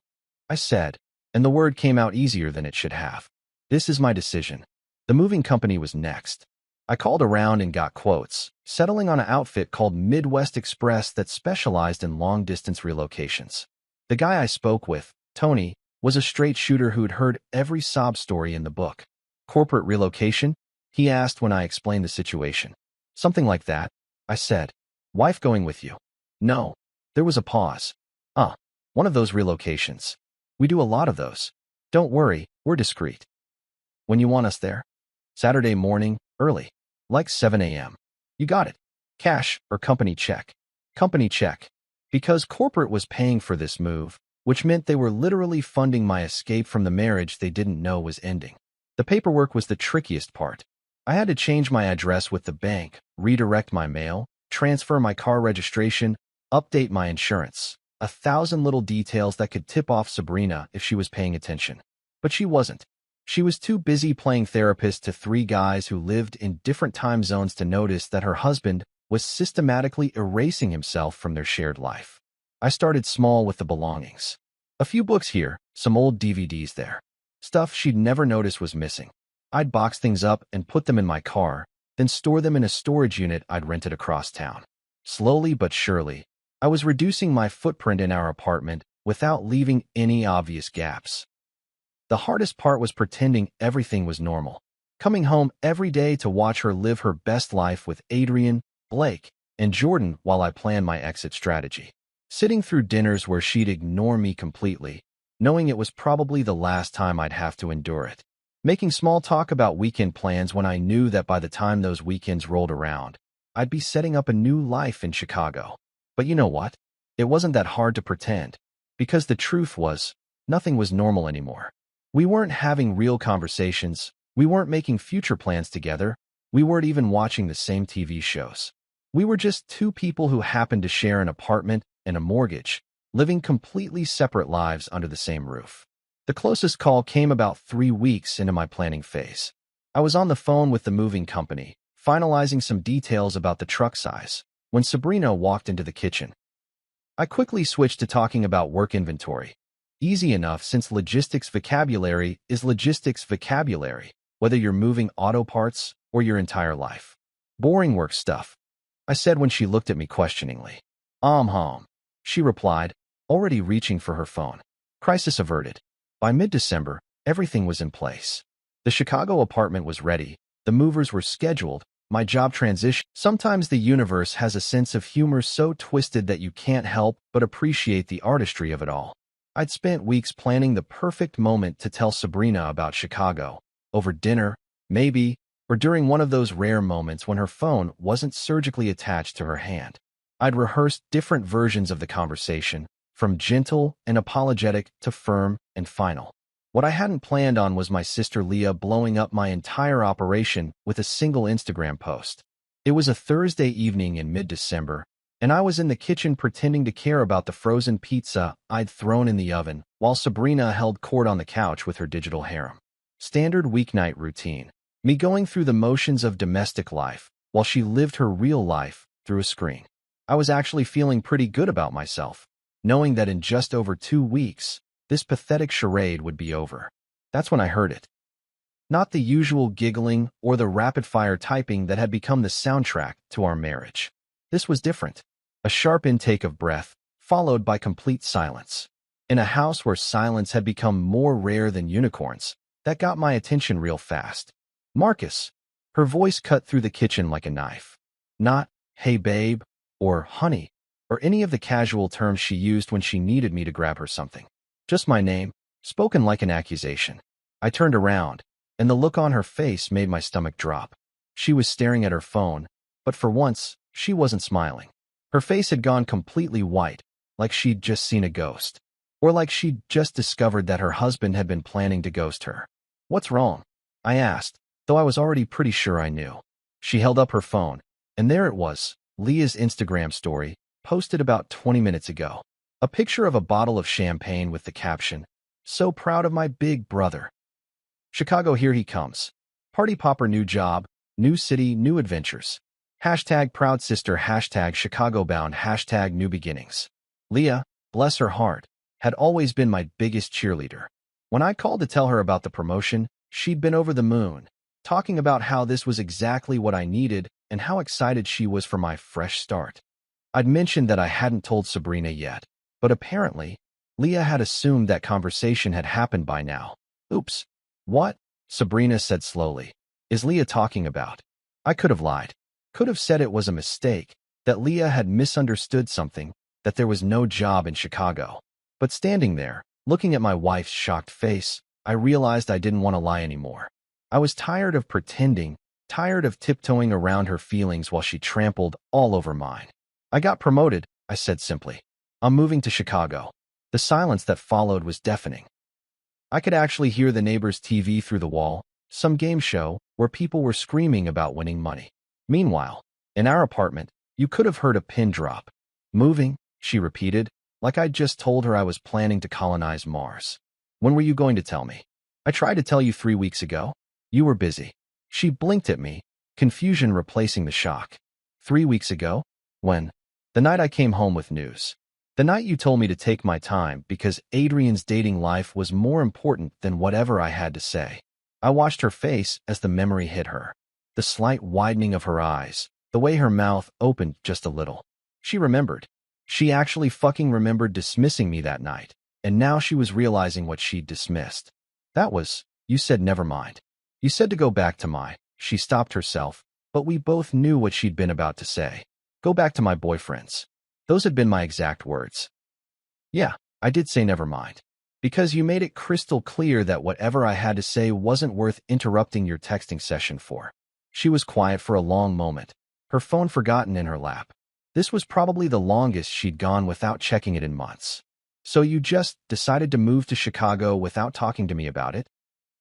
I said, and the word came out easier than it should have. This is my decision. The moving company was next. I called around and got quotes, settling on an outfit called Midwest Express that specialized in long-distance relocations. The guy I spoke with, Tony, was a straight shooter who'd heard every sob story in the book. Corporate relocation? He asked when I explained the situation. Something like that, I said. Wife going with you? No. There was a pause. One of those relocations. We do a lot of those. Don't worry, we're discreet. When you want us there? Saturday morning, early. Like 7 a.m. You got it. Cash or company check? Company check. Because corporate was paying for this move, which meant they were literally funding my escape from the marriage they didn't know was ending. The paperwork was the trickiest part. I had to change my address with the bank, redirect my mail, transfer my car registration, update my insurance. 1,000 little details that could tip off Sabrina if she was paying attention. But she wasn't. She was too busy playing therapist to three guys who lived in different time zones to notice that her husband was systematically erasing himself from their shared life. I started small with the belongings. A few books here, some old DVDs there. Stuff she'd never noticed was missing. I'd box things up and put them in my car, then store them in a storage unit I'd rented across town. Slowly but surely, I was reducing my footprint in our apartment without leaving any obvious gaps. The hardest part was pretending everything was normal. Coming home every day to watch her live her best life with Adrian, Blake, and Jordan while I planned my exit strategy. Sitting through dinners where she'd ignore me completely, knowing it was probably the last time I'd have to endure it. Making small talk about weekend plans when I knew that by the time those weekends rolled around, I'd be setting up a new life in Chicago. But you know what? It wasn't that hard to pretend, because the truth was, nothing was normal anymore. We weren't having real conversations, we weren't making future plans together, we weren't even watching the same TV shows. We were just two people who happened to share an apartment and a mortgage, living completely separate lives under the same roof. The closest call came about 3 weeks into my planning phase. I was on the phone with the moving company, finalizing some details about the truck size, when Sabrina walked into the kitchen. I quickly switched to talking about work inventory. Easy enough since logistics vocabulary is logistics vocabulary, whether you're moving auto parts or your entire life. Boring work stuff, I said when she looked at me questioningly. Home, she replied, already reaching for her phone. Crisis averted. By mid-December, everything was in place. The Chicago apartment was ready, the movers were scheduled, my job transition. Sometimes the universe has a sense of humor so twisted that you can't help but appreciate the artistry of it all. I'd spent weeks planning the perfect moment to tell Sabrina about Chicago, over dinner, maybe, or during one of those rare moments when her phone wasn't surgically attached to her hand. I'd rehearsed different versions of the conversation, from gentle and apologetic to firm and final. What I hadn't planned on was my sister Leah blowing up my entire operation with a single Instagram post. It was a Thursday evening in mid-December, and I was in the kitchen pretending to care about the frozen pizza I'd thrown in the oven, while Sabrina held court on the couch with her digital harem. Standard weeknight routine. Me going through the motions of domestic life, while she lived her real life through a screen. I was actually feeling pretty good about myself, knowing that in just over 2 weeks, this pathetic charade would be over. That's when I heard it. Not the usual giggling or the rapid-fire typing that had become the soundtrack to our marriage. This was different. A sharp intake of breath, followed by complete silence. In a house where silence had become more rare than unicorns, that got my attention real fast. Marcus. Her voice cut through the kitchen like a knife. Not, hey babe, or honey, or any of the casual terms she used when she needed me to grab her something. Just my name, spoken like an accusation. I turned around, and the look on her face made my stomach drop. She was staring at her phone, but for once, she wasn't smiling. Her face had gone completely white, like she'd just seen a ghost. Or like she'd just discovered that her husband had been planning to ghost her. What's wrong? I asked, though I was already pretty sure I knew. She held up her phone, and there it was, Leah's Instagram story, posted about 20 minutes ago. A picture of a bottle of champagne with the caption, "So proud of my big brother. Chicago, here he comes. Party popper, new job, new city, new adventures. Hashtag proud sister, hashtag Chicago bound, hashtag new beginnings." Leah, bless her heart, had always been my biggest cheerleader. When I called to tell her about the promotion, she'd been over the moon, talking about how this was exactly what I needed and how excited she was for my fresh start. I'd mentioned that I hadn't told Sabrina yet, but apparently, Leah had assumed that conversation had happened by now. Oops. What? Sabrina said slowly. Is Leah talking about? I could have lied. Could have said it was a mistake, that Leah had misunderstood something, that there was no job in Chicago. But standing there, looking at my wife's shocked face, I realized I didn't want to lie anymore. I was tired of pretending, tired of tiptoeing around her feelings while she trampled all over mine. I got promoted, I said simply. I'm moving to Chicago. The silence that followed was deafening. I could actually hear the neighbor's TV through the wall, some game show where people were screaming about winning money. Meanwhile, in our apartment, you could have heard a pin drop. Moving, she repeated, like I'd just told her I was planning to colonize Mars. When were you going to tell me? I tried to tell you 3 weeks ago. You were busy. She blinked at me, confusion replacing the shock. 3 weeks ago? When? The night I came home with news. The night you told me to take my time because Adrian's dating life was more important than whatever I had to say. I watched her face as the memory hit her. The slight widening of her eyes, the way her mouth opened just a little. She remembered. She actually fucking remembered dismissing me that night, and now she was realizing what she'd dismissed. You said never mind. You said to go back to my, she stopped herself, but we both knew what she'd been about to say. Go back to my boyfriends. Those had been my exact words. Yeah, I did say never mind. Because you made it crystal clear that whatever I had to say wasn't worth interrupting your texting session for. She was quiet for a long moment, her phone forgotten in her lap. This was probably the longest she'd gone without checking it in months. So you just decided to move to Chicago without talking to me about it?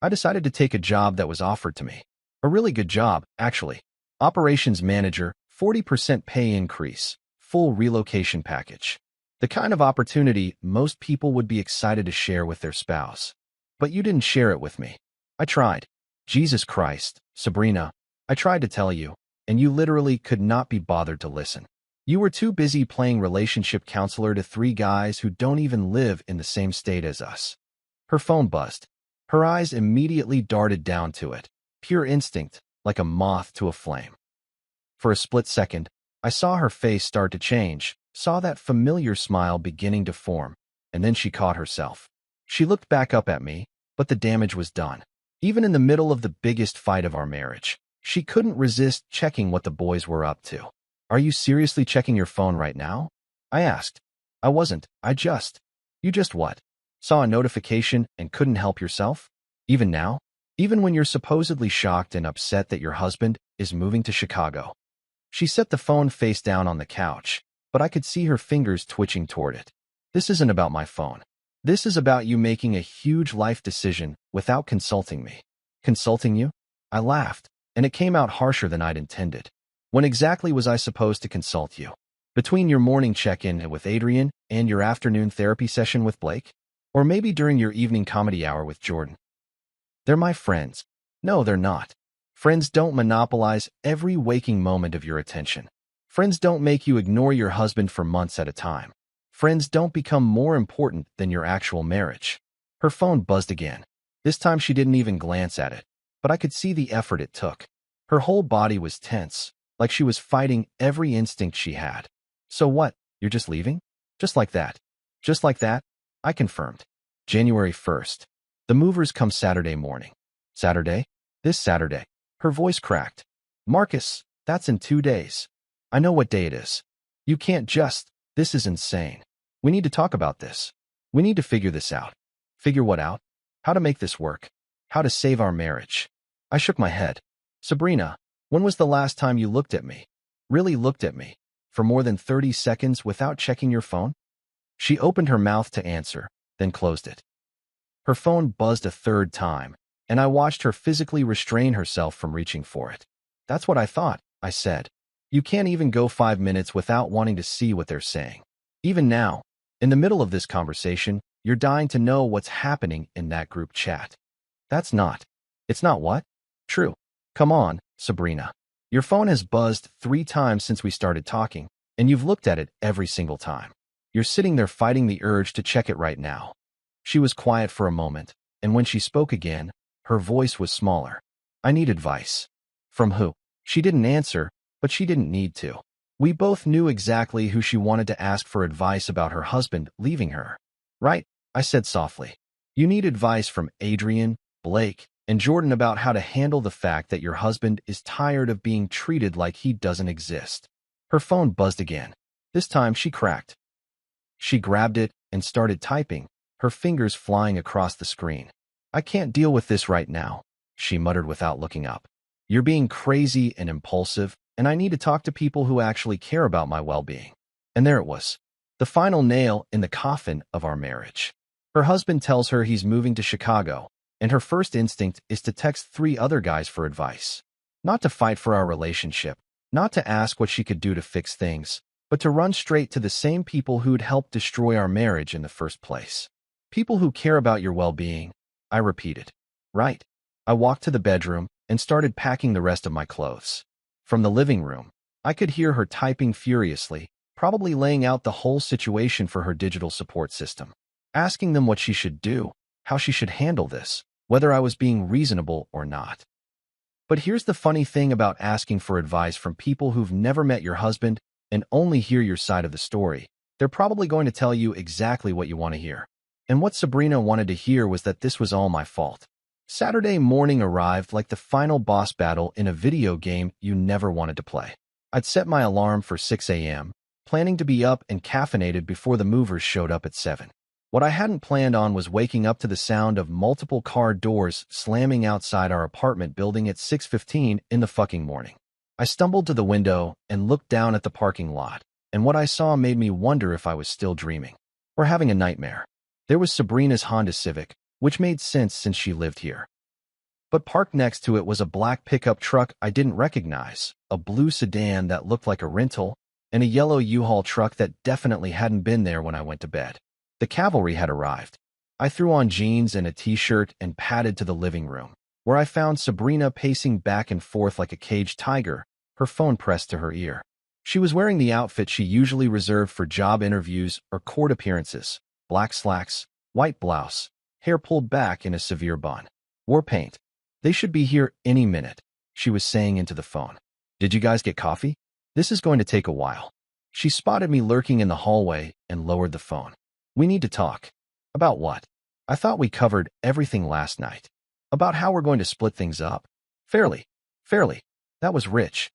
I decided to take a job that was offered to me. A really good job, actually. Operations manager, 40% pay increase, full relocation package. The kind of opportunity most people would be excited to share with their spouse. But you didn't share it with me. I tried. Jesus Christ, Sabrina, I tried to tell you, and you literally could not be bothered to listen. You were too busy playing relationship counselor to 3 guys who don't even live in the same state as us. Her phone buzzed. Her eyes immediately darted down to it, pure instinct, like a moth to a flame. For a split second, I saw her face start to change, saw that familiar smile beginning to form, and then she caught herself. She looked back up at me, but the damage was done. Even in the middle of the biggest fight of our marriage, she couldn't resist checking what the boys were up to. Are you seriously checking your phone right now? I asked. I wasn't. You just what? Saw a notification and couldn't help yourself? Even now? Even when you're supposedly shocked and upset that your husband is moving to Chicago? She set the phone face down on the couch, but I could see her fingers twitching toward it. This isn't about my phone. This is about you making a huge life decision without consulting me. Consulting you? I laughed, and it came out harsher than I'd intended. When exactly was I supposed to consult you? Between your morning check-in with Adrian and your afternoon therapy session with Blake? Or maybe during your evening comedy hour with Jordan? They're my friends. No, they're not. Friends don't monopolize every waking moment of your attention. Friends don't make you ignore your husband for months at a time. Friends don't become more important than your actual marriage. Her phone buzzed again. This time she didn't even glance at it, but I could see the effort it took. Her whole body was tense, like she was fighting every instinct she had. So what, you're just leaving? Just like that? Just like that? I confirmed. January 1st. The movers come Saturday morning. Saturday? This Saturday. Her voice cracked. Marcus, that's in 2 days. I know what day it is. You can't just, this is insane. We need to talk about this. We need to figure this out. Figure what out? How to make this work. How to save our marriage. I shook my head. Sabrina, when was the last time you looked at me? Really looked at me? For more than 30 seconds without checking your phone? She opened her mouth to answer, then closed it. Her phone buzzed a 3rd time, and I watched her physically restrain herself from reaching for it. That's what I thought, I said. You can't even go 5 minutes without wanting to see what they're saying. Even now, in the middle of this conversation, you're dying to know what's happening in that group chat. It's not what? True. Come on, Sabrina. Your phone has buzzed 3 times since we started talking, and you've looked at it every single time. You're sitting there fighting the urge to check it right now. She was quiet for a moment, and when she spoke again, her voice was smaller. I need advice. From who? She didn't answer, but she didn't need to. We both knew exactly who she wanted to ask for advice about her husband leaving her. Right, I said softly. You need advice from Adrian, Blake, and Jordan about how to handle the fact that your husband is tired of being treated like he doesn't exist. Her phone buzzed again. This time she cracked. She grabbed it and started typing, her fingers flying across the screen. I can't deal with this right now, she muttered without looking up. You're being crazy and impulsive, and I need to talk to people who actually care about my well-being. And there it was, the final nail in the coffin of our marriage. Her husband tells her he's moving to Chicago, and her first instinct is to text 3 other guys for advice. Not to fight for our relationship, not to ask what she could do to fix things, but to run straight to the same people who'd helped destroy our marriage in the first place. People who care about your well-being, I repeated. Right. I walked to the bedroom and started packing the rest of my clothes. From the living room, I could hear her typing furiously, probably laying out the whole situation for her digital support system, asking them what she should do, how she should handle this, whether I was being reasonable or not. But here's the funny thing about asking for advice from people who've never met your husband and only hear your side of the story. They're probably going to tell you exactly what you want to hear. And what Sabrina wanted to hear was that this was all my fault. Saturday morning arrived like the final boss battle in a video game you never wanted to play. I'd set my alarm for 6 a.m., planning to be up and caffeinated before the movers showed up at 7. What I hadn't planned on was waking up to the sound of multiple car doors slamming outside our apartment building at 6:15 in the fucking morning. I stumbled to the window and looked down at the parking lot, and what I saw made me wonder if I was still dreaming or having a nightmare. There was Sabrina's Honda Civic, which made sense since she lived here. But parked next to it was a black pickup truck I didn't recognize, a blue sedan that looked like a rental, and a yellow U-Haul truck that definitely hadn't been there when I went to bed. The cavalry had arrived. I threw on jeans and a t-shirt and padded to the living room, where I found Sabrina pacing back and forth like a caged tiger, her phone pressed to her ear. She was wearing the outfit she usually reserved for job interviews or court appearances: black slacks, white blouse, hair pulled back in a severe bun. War paint. They should be here any minute, she was saying into the phone. Did you guys get coffee? This is going to take a while. She spotted me lurking in the hallway and lowered the phone. We need to talk. About what? I thought we covered everything last night. About how we're going to split things up. Fairly. That was rich.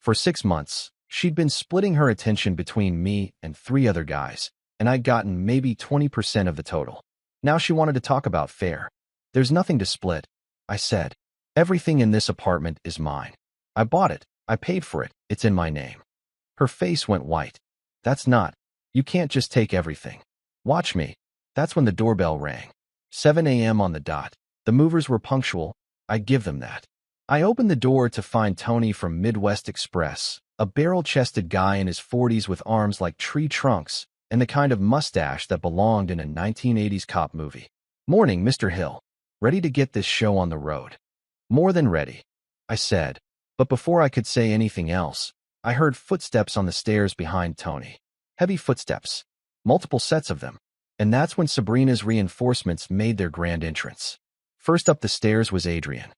For 6 months, she'd been splitting her attention between me and 3 other guys, and I'd gotten maybe 20% of the total. Now she wanted to talk about fair. There's nothing to split, I said. Everything in this apartment is mine. I bought it. I paid for it. It's in my name. Her face went white. That's not. You can't just take everything. Watch me. That's when the doorbell rang. 7 a.m. on the dot. The movers were punctual. I give them that. I opened the door to find Tony from Midwest Express, a barrel-chested guy in his 40s with arms like tree trunks and the kind of mustache that belonged in a 1980s cop movie. Morning, Mr. Hill. Ready to get this show on the road? More than ready, I said. But before I could say anything else, I heard footsteps on the stairs behind Tony. Heavy footsteps. Multiple sets of them. And that's when Sabrina's reinforcements made their grand entrance. First up the stairs was Adrian.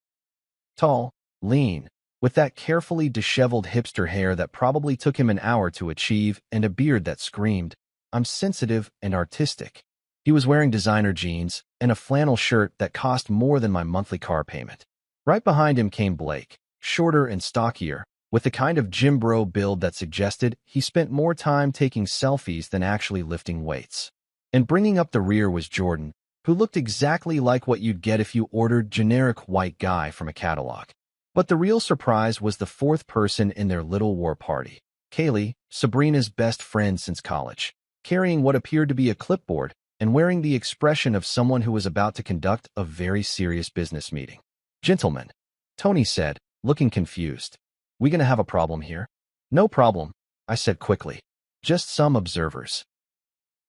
Tall, lean, with that carefully disheveled hipster hair that probably took him an hour to achieve and a beard that screamed, "I'm sensitive and artistic." He was wearing designer jeans and a flannel shirt that cost more than my monthly car payment. Right behind him came Blake, shorter and stockier, with the kind of gym bro build that suggested he spent more time taking selfies than actually lifting weights. And bringing up the rear was Jordan, who looked exactly like what you'd get if you ordered generic white guy from a catalog. But the real surprise was the 4th person in their little war party, Kaylee, Sabrina's best friend since college, carrying what appeared to be a clipboard and wearing the expression of someone who was about to conduct a very serious business meeting. "Gentlemen," Tony said, looking confused. "We gonna have a problem here?" "No problem," I said quickly. "Just some observers."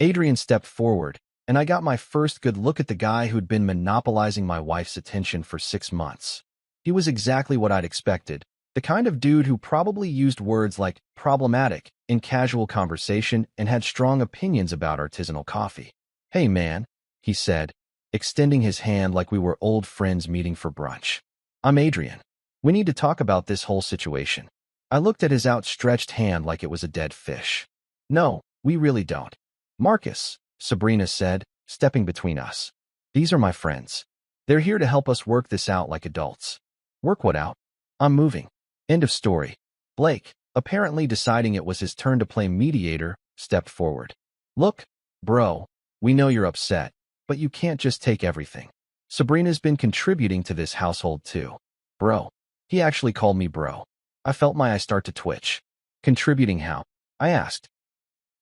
Adrian stepped forward, and I got my first good look at the guy who'd been monopolizing my wife's attention for 6 months. He was exactly what I'd expected, the kind of dude who probably used words like problematic in casual conversation and had strong opinions about artisanal coffee. "Hey man," he said, extending his hand like we were old friends meeting for brunch. "I'm Adrian. We need to talk about this whole situation." I looked at his outstretched hand like it was a dead fish. "No, we really don't. Marcus," Sabrina said, stepping between us. "These are my friends. They're here to help us work this out like adults." "Work what out? I'm moving." End of story. Blake, apparently deciding it was his turn to play mediator, stepped forward. "Look, bro, we know you're upset, but you can't just take everything. Sabrina's been contributing to this household too." "Bro." He actually called me bro. I felt my eyes start to twitch. "Contributing how?" I asked.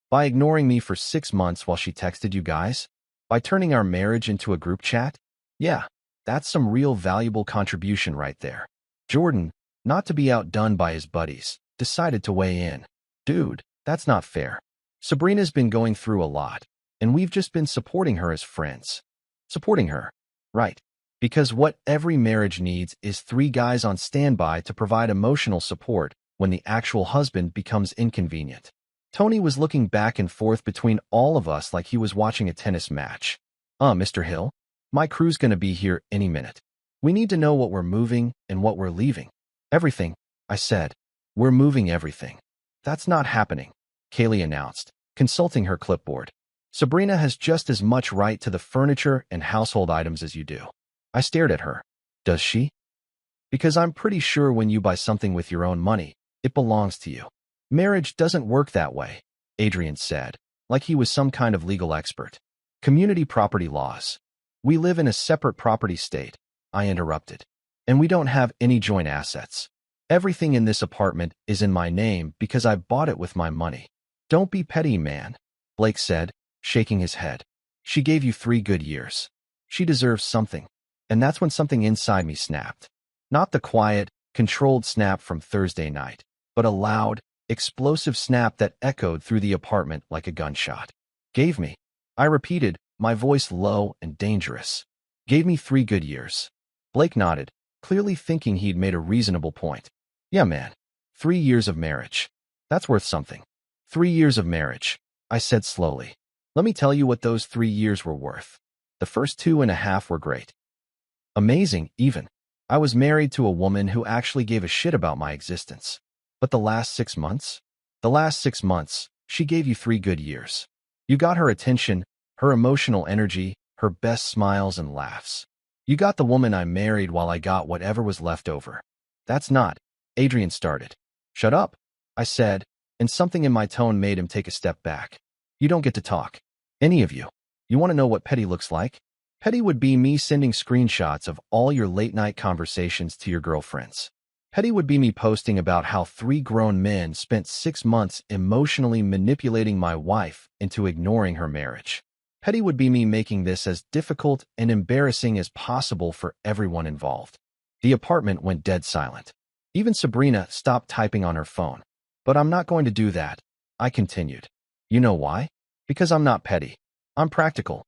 "By ignoring me for 6 months while she texted you guys? By turning our marriage into a group chat? Yeah, that's some real valuable contribution right there." Jordan, not to be outdone by his buddies, decided to weigh in. "Dude, That's not fair. Sabrina's been going through a lot, and we've just been supporting her as friends. Supporting her. Right. Because what every marriage needs is 3 guys on standby to provide emotional support when the actual husband becomes inconvenient. Tony was looking back and forth between all of us like he was watching a tennis match. Mr. Hill, my crew's gonna be here any minute. We need to know what we're moving and what we're leaving. Everything, I said. We're moving everything. That's not happening, Kaylee announced, consulting her clipboard. Sabrina has just as much right to the furniture and household items as you do. I stared at her. Does she? Because I'm pretty sure when you buy something with your own money, it belongs to you. Marriage doesn't work that way, Adrian said, like he was some kind of legal expert. Community property laws. We live in a separate property state, I interrupted. And we don't have any joint assets. Everything in this apartment is in my name because I bought it with my money. Don't be petty, man, Blake said, shaking his head. She gave you 3 good years. She deserves something. And that's when something inside me snapped. Not the quiet, controlled snap from Thursday night, but a loud, explosive snap that echoed through the apartment like a gunshot. Gave me. I repeated, my voice low and dangerous. Gave me 3 good years. Blake nodded, clearly thinking he'd made a reasonable point. Yeah, man. 3 years of marriage. That's worth something. 3 years of marriage, I said slowly. Let me tell you what those 3 years were worth. The first 2.5 were great. Amazing, even. I was married to a woman who actually gave a shit about my existence. But the last 6 months? The last 6 months, she gave you 3 good years. You got her attention, her emotional energy, her best smiles and laughs. You got the woman I married while I got whatever was left over. That's not, Adrian started. Shut up, I said, and something in my tone made him take a step back. You don't get to talk. Any of you. You want to know what petty looks like? Petty would be me sending screenshots of all your late-night conversations to your girlfriends. Petty would be me posting about how 3 grown men spent 6 months emotionally manipulating my wife into ignoring her marriage. Petty would be me making this as difficult and embarrassing as possible for everyone involved. The apartment went dead silent. Even Sabrina stopped typing on her phone. But I'm not going to do that, I continued. You know why? Because I'm not petty. I'm practical.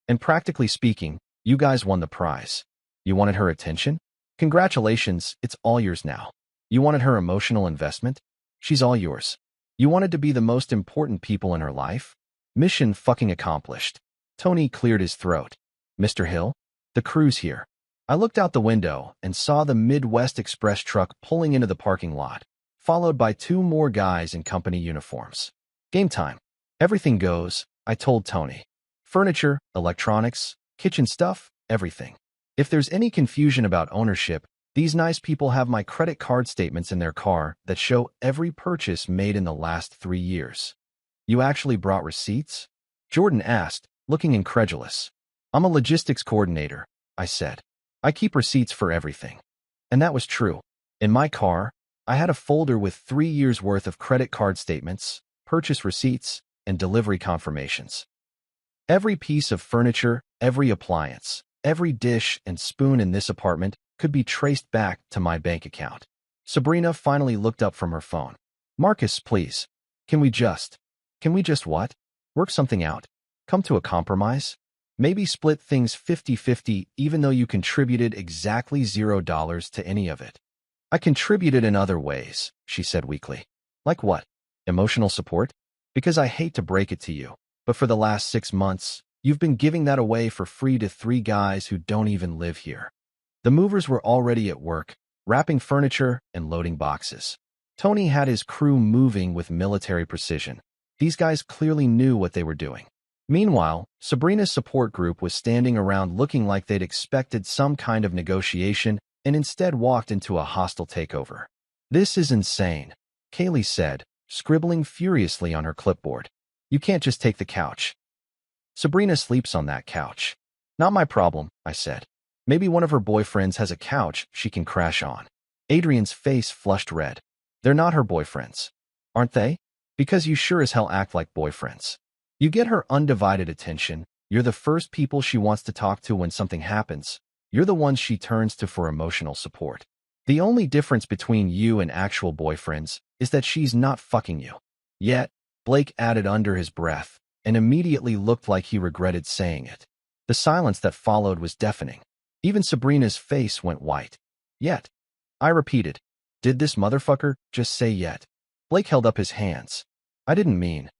And practically speaking, you guys won the prize. You wanted her attention? Congratulations, it's all yours now. You wanted her emotional investment? She's all yours. You wanted to be the most important people in her life? Mission fucking accomplished. Tony cleared his throat. Mr. Hill, the crew's here. I looked out the window and saw the Midwest Express truck pulling into the parking lot, followed by 2 more guys in company uniforms. Game time. Everything goes, I told Tony. Furniture, electronics, kitchen stuff, everything. If there's any confusion about ownership, these nice people have my credit card statements in their car that show every purchase made in the last 3 years. You actually brought receipts? Jordan asked, looking incredulous. I'm a logistics coordinator, I said. I keep receipts for everything. And that was true. In my car, I had a folder with 3 years' worth of credit card statements, purchase receipts, and delivery confirmations. Every piece of furniture, every appliance, every dish and spoon in this apartment could be traced back to my bank account. Sabrina finally looked up from her phone. Marcus, please. Can we just what? Work something out. Come to a compromise? Maybe split things 50-50 even though you contributed exactly $0 to any of it. I contributed in other ways, she said weakly. Like what? Emotional support? Because I hate to break it to you, but for the last 6 months, you've been giving that away for free to 3 guys who don't even live here. The movers were already at work, wrapping furniture and loading boxes. Tony had his crew moving with military precision. These guys clearly knew what they were doing. Meanwhile, Sabrina's support group was standing around looking like they'd expected some kind of negotiation and instead walked into a hostile takeover. This is insane, Kaylee said, scribbling furiously on her clipboard. You can't just take the couch. Sabrina sleeps on that couch. Not my problem, I said. Maybe one of her boyfriends has a couch she can crash on. Adrian's face flushed red. They're not her boyfriends. Aren't they? Because you sure as hell act like boyfriends. You get her undivided attention. You're the first people she wants to talk to when something happens. You're the ones she turns to for emotional support. The only difference between you and actual boyfriends is that she's not fucking you. Yet, Blake added under his breath, and immediately looked like he regretted saying it. The silence that followed was deafening. Even Sabrina's face went white. Yet. I repeated. Did this motherfucker just say yet? Blake held up his hands. I didn't mean.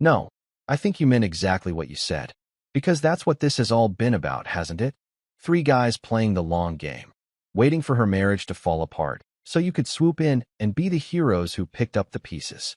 No, I think you meant exactly what you said. Because that's what this has all been about, hasn't it? Three guys playing the long game. Waiting for her marriage to fall apart, so you could swoop in and be the heroes who picked up the pieces.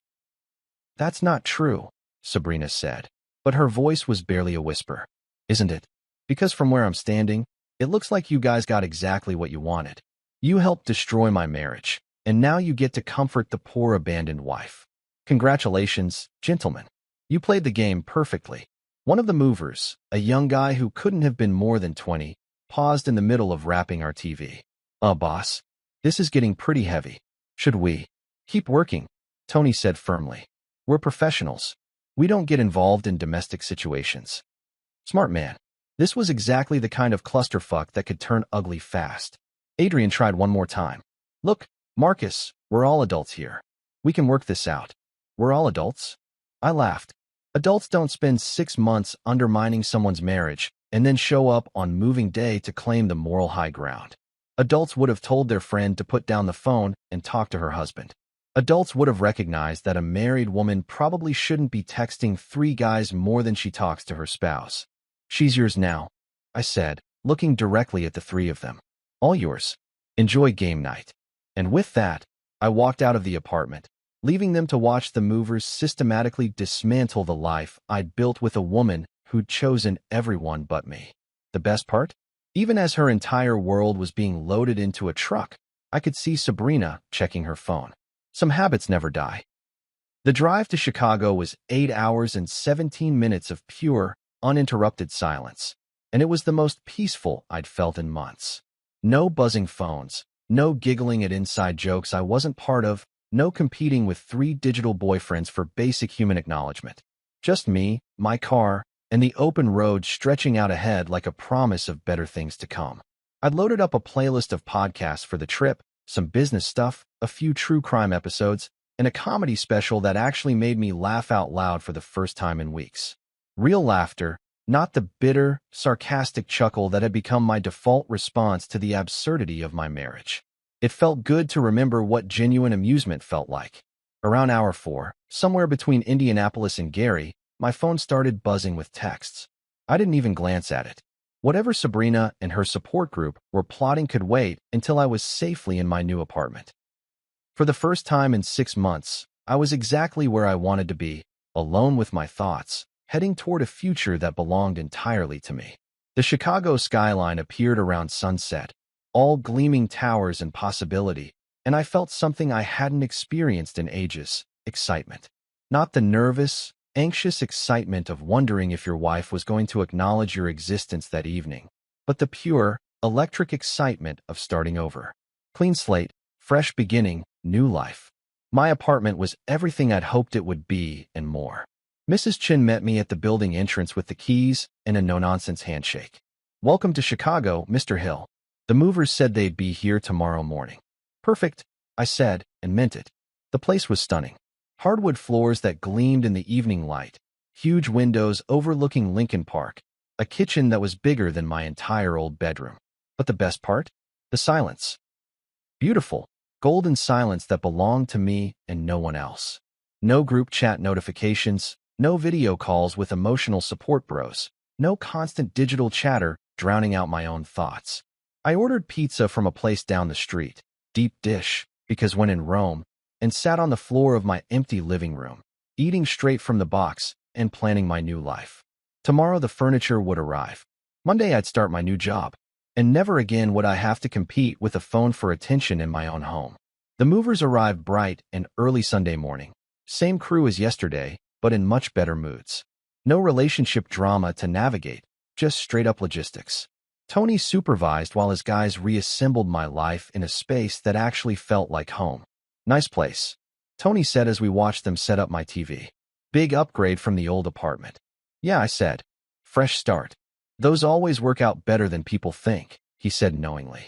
That's not true, Sabrina said, but her voice was barely a whisper. Isn't it? Because from where I'm standing, it looks like you guys got exactly what you wanted. You helped destroy my marriage, and now you get to comfort the poor abandoned wife. Congratulations, gentlemen. You played the game perfectly. One of the movers, a young guy who couldn't have been more than 20, paused in the middle of wrapping our TV. Boss, this is getting pretty heavy. Should we keep working? Tony said firmly. We're professionals. We don't get involved in domestic situations. Smart man. This was exactly the kind of clusterfuck that could turn ugly fast. Adrian tried one more time. Look, Marcus, we're all adults here. We can work this out. We're all adults? I laughed. Adults don't spend 6 months undermining someone's marriage and then show up on moving day to claim the moral high ground. Adults would have told their friend to put down the phone and talk to her husband. Adults would have recognized that a married woman probably shouldn't be texting 3 guys more than she talks to her spouse. She's yours now, I said, looking directly at the 3 of them. All yours. Enjoy game night. And with that, I walked out of the apartment, leaving them to watch the movers systematically dismantle the life I'd built with a woman who'd chosen everyone but me. The best part? Even as her entire world was being loaded into a truck, I could see Sabrina checking her phone. Some habits never die. The drive to Chicago was 8 hours and 17 minutes of pure, uninterrupted silence, and it was the most peaceful I'd felt in months. No buzzing phones, no giggling at inside jokes I wasn't part of, no competing with 3 digital boyfriends for basic human acknowledgement. Just me, my car, and the open road stretching out ahead like a promise of better things to come. I'd loaded up a playlist of podcasts for the trip, some business stuff, a few true crime episodes, and a comedy special that actually made me laugh out loud for the first time in weeks. Real laughter, not the bitter, sarcastic chuckle that had become my default response to the absurdity of my marriage. It felt good to remember what genuine amusement felt like. Around hour 4, somewhere between Indianapolis and Gary, my phone started buzzing with texts. I didn't even glance at it. Whatever Sabrina and her support group were plotting could wait until I was safely in my new apartment. For the first time in 6 months, I was exactly where I wanted to be, alone with my thoughts, heading toward a future that belonged entirely to me. The Chicago skyline appeared around sunset, all gleaming towers and possibility, and I felt something I hadn't experienced in ages, excitement. Not the nervous, anxious excitement of wondering if your wife was going to acknowledge your existence that evening, but the pure, electric excitement of starting over. Clean slate, fresh beginning, new life. My apartment was everything I'd hoped it would be and more. Mrs. Chin met me at the building entrance with the keys and a no-nonsense handshake. Welcome to Chicago, Mr. Hill. The movers said they'd be here tomorrow morning. Perfect, I said, and meant it. The place was stunning. Hardwood floors that gleamed in the evening light, huge windows overlooking Lincoln Park, a kitchen that was bigger than my entire old bedroom. But the best part? The silence. Beautiful, golden silence that belonged to me and no one else. No group chat notifications, no video calls with emotional support bros, no constant digital chatter drowning out my own thoughts. I ordered pizza from a place down the street, deep dish, because when in Rome, and sat on the floor of my empty living room, eating straight from the box and planning my new life. Tomorrow the furniture would arrive. Monday I'd start my new job, and never again would I have to compete with a phone for attention in my own home. The movers arrived bright and early Sunday morning. Same crew as yesterday, but in much better moods. No relationship drama to navigate, just straight-up logistics. Tony supervised while his guys reassembled my life in a space that actually felt like home. Nice place, Tony said as we watched them set up my TV. Big upgrade from the old apartment. Yeah, I said. Fresh start. Those always work out better than people think, he said knowingly.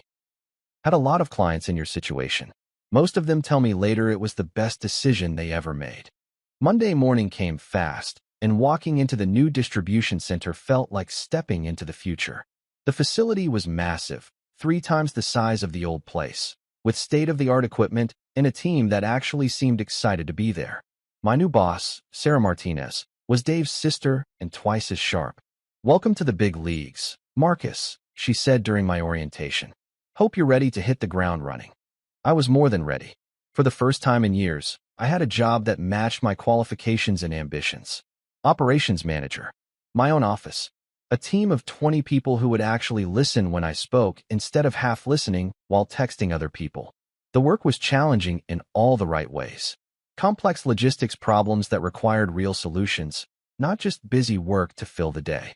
Had a lot of clients in your situation. Most of them tell me later it was the best decision they ever made. Monday morning came fast, and walking into the new distribution center felt like stepping into the future. The facility was massive, 3 times the size of the old place, with state-of-the-art equipment and a team that actually seemed excited to be there. My new boss, Sarah Martinez, was Dave's sister and twice as sharp. "Welcome to the big leagues, Marcus," she said during my orientation. "Hope you're ready to hit the ground running." I was more than ready. For the first time in years, I had a job that matched my qualifications and ambitions. Operations manager. My own office. A team of 20 people who would actually listen when I spoke instead of half listening while texting other people. The work was challenging in all the right ways. Complex logistics problems that required real solutions, not just busy work to fill the day.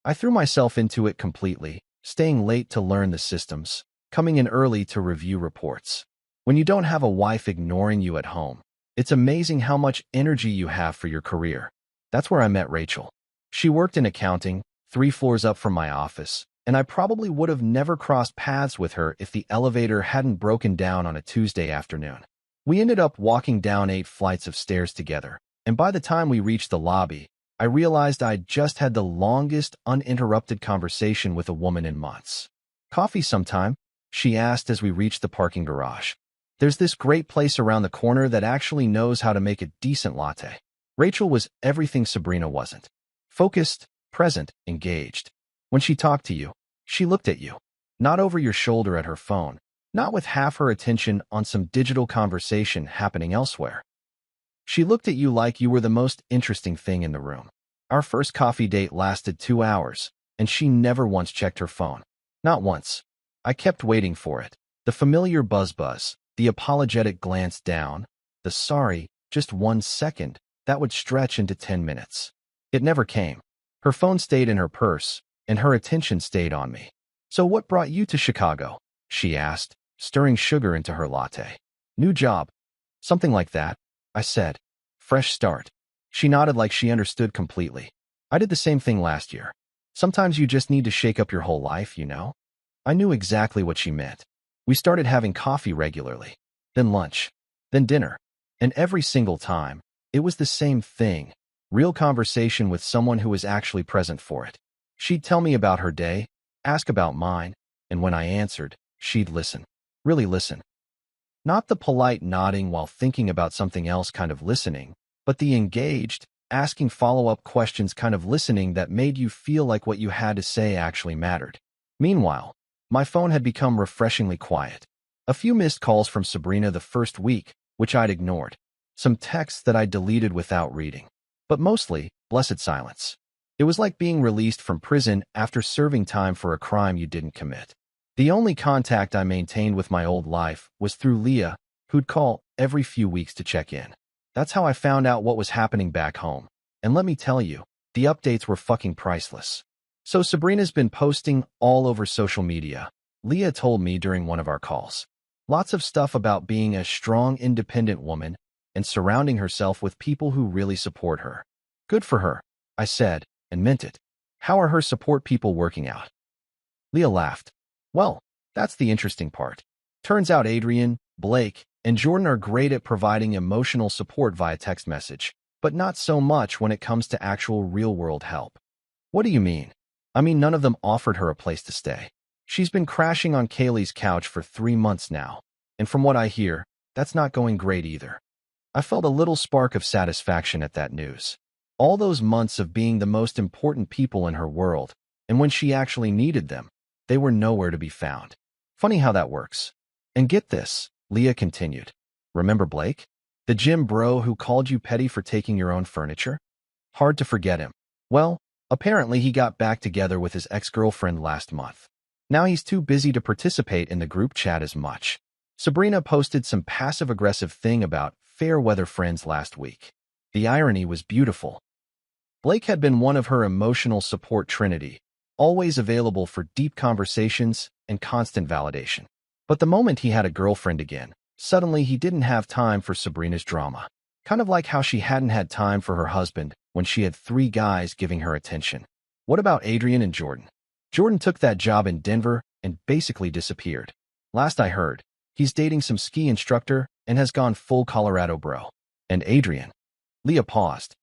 I threw myself into it completely, staying late to learn the systems, coming in early to review reports. When you don't have a wife ignoring you at home, it's amazing how much energy you have for your career. That's where I met Rachel. She worked in accounting, 3 floors up from my office, and I probably would have never crossed paths with her if the elevator hadn't broken down on a Tuesday afternoon. We ended up walking down 8 flights of stairs together, and by the time we reached the lobby, I realized I'd just had the longest uninterrupted conversation with a woman in months. "Coffee sometime?" she asked as we reached the parking garage. "There's this great place around the corner that actually knows how to make a decent latte." Rachel was everything Sabrina wasn't. Focused, present, engaged. When she talked to you, she looked at you, not over your shoulder at her phone, not with half her attention on some digital conversation happening elsewhere. She looked at you like you were the most interesting thing in the room. Our first coffee date lasted 2 hours, and she never once checked her phone. Not once. I kept waiting for it. The familiar buzz, the apologetic glance down, the sorry, just 1 second, that would stretch into 10 minutes. It never came. Her phone stayed in her purse, and her attention stayed on me. "So what brought you to Chicago?" she asked, stirring sugar into her latte. "New job." "Something like that," I said. "Fresh start." She nodded like she understood completely. "I did the same thing last year. Sometimes you just need to shake up your whole life, you know?" I knew exactly what she meant. We started having coffee regularly, then lunch, then dinner, and every single time, it was the same thing, real conversation with someone who was actually present for it. She'd tell me about her day, ask about mine, and when I answered, she'd listen. Really listen. Not the polite nodding while thinking about something else kind of listening, but the engaged, asking follow-up questions kind of listening that made you feel like what you had to say actually mattered. Meanwhile, my phone had become refreshingly quiet. A few missed calls from Sabrina the first week, which I'd ignored. Some texts that I deleted without reading. But mostly, blessed silence. It was like being released from prison after serving time for a crime you didn't commit. The only contact I maintained with my old life was through Leah, who'd call every few weeks to check in. That's how I found out what was happening back home. And let me tell you, the updates were fucking priceless. "So Sabrina's been posting all over social media," Leah told me during one of our calls. "Lots of stuff about being a strong, independent woman and surrounding herself with people who really support her." "Good for her," I said, and meant it. "How are her support people working out?" Leah laughed. "Well, that's the interesting part. Turns out Adrian, Blake, and Jordan are great at providing emotional support via text message, but not so much when it comes to actual real-world help." "What do you mean?" "I mean, none of them offered her a place to stay. She's been crashing on Kaylee's couch for 3 months now, and from what I hear, that's not going great either." I felt a little spark of satisfaction at that news. All those months of being the most important people in her world, and when she actually needed them, they were nowhere to be found. Funny how that works. "And get this," Leah continued. "Remember Blake? The gym bro who called you petty for taking your own furniture? Hard to forget him. Well, apparently he got back together with his ex-girlfriend last month. Now he's too busy to participate in the group chat as much." Sabrina posted some passive-aggressive thing about fair-weather friends last week. The irony was beautiful. Blake had been one of her emotional support trinity, always available for deep conversations and constant validation. But the moment he had a girlfriend again, suddenly he didn't have time for Sabrina's drama. Kind of like how she hadn't had time for her husband when she had 3 guys giving her attention. What about Adrian and Jordan? Jordan took that job in Denver and basically disappeared. Last I heard, he's dating some ski instructor and has gone full Colorado bro. And Adrian? Leah paused.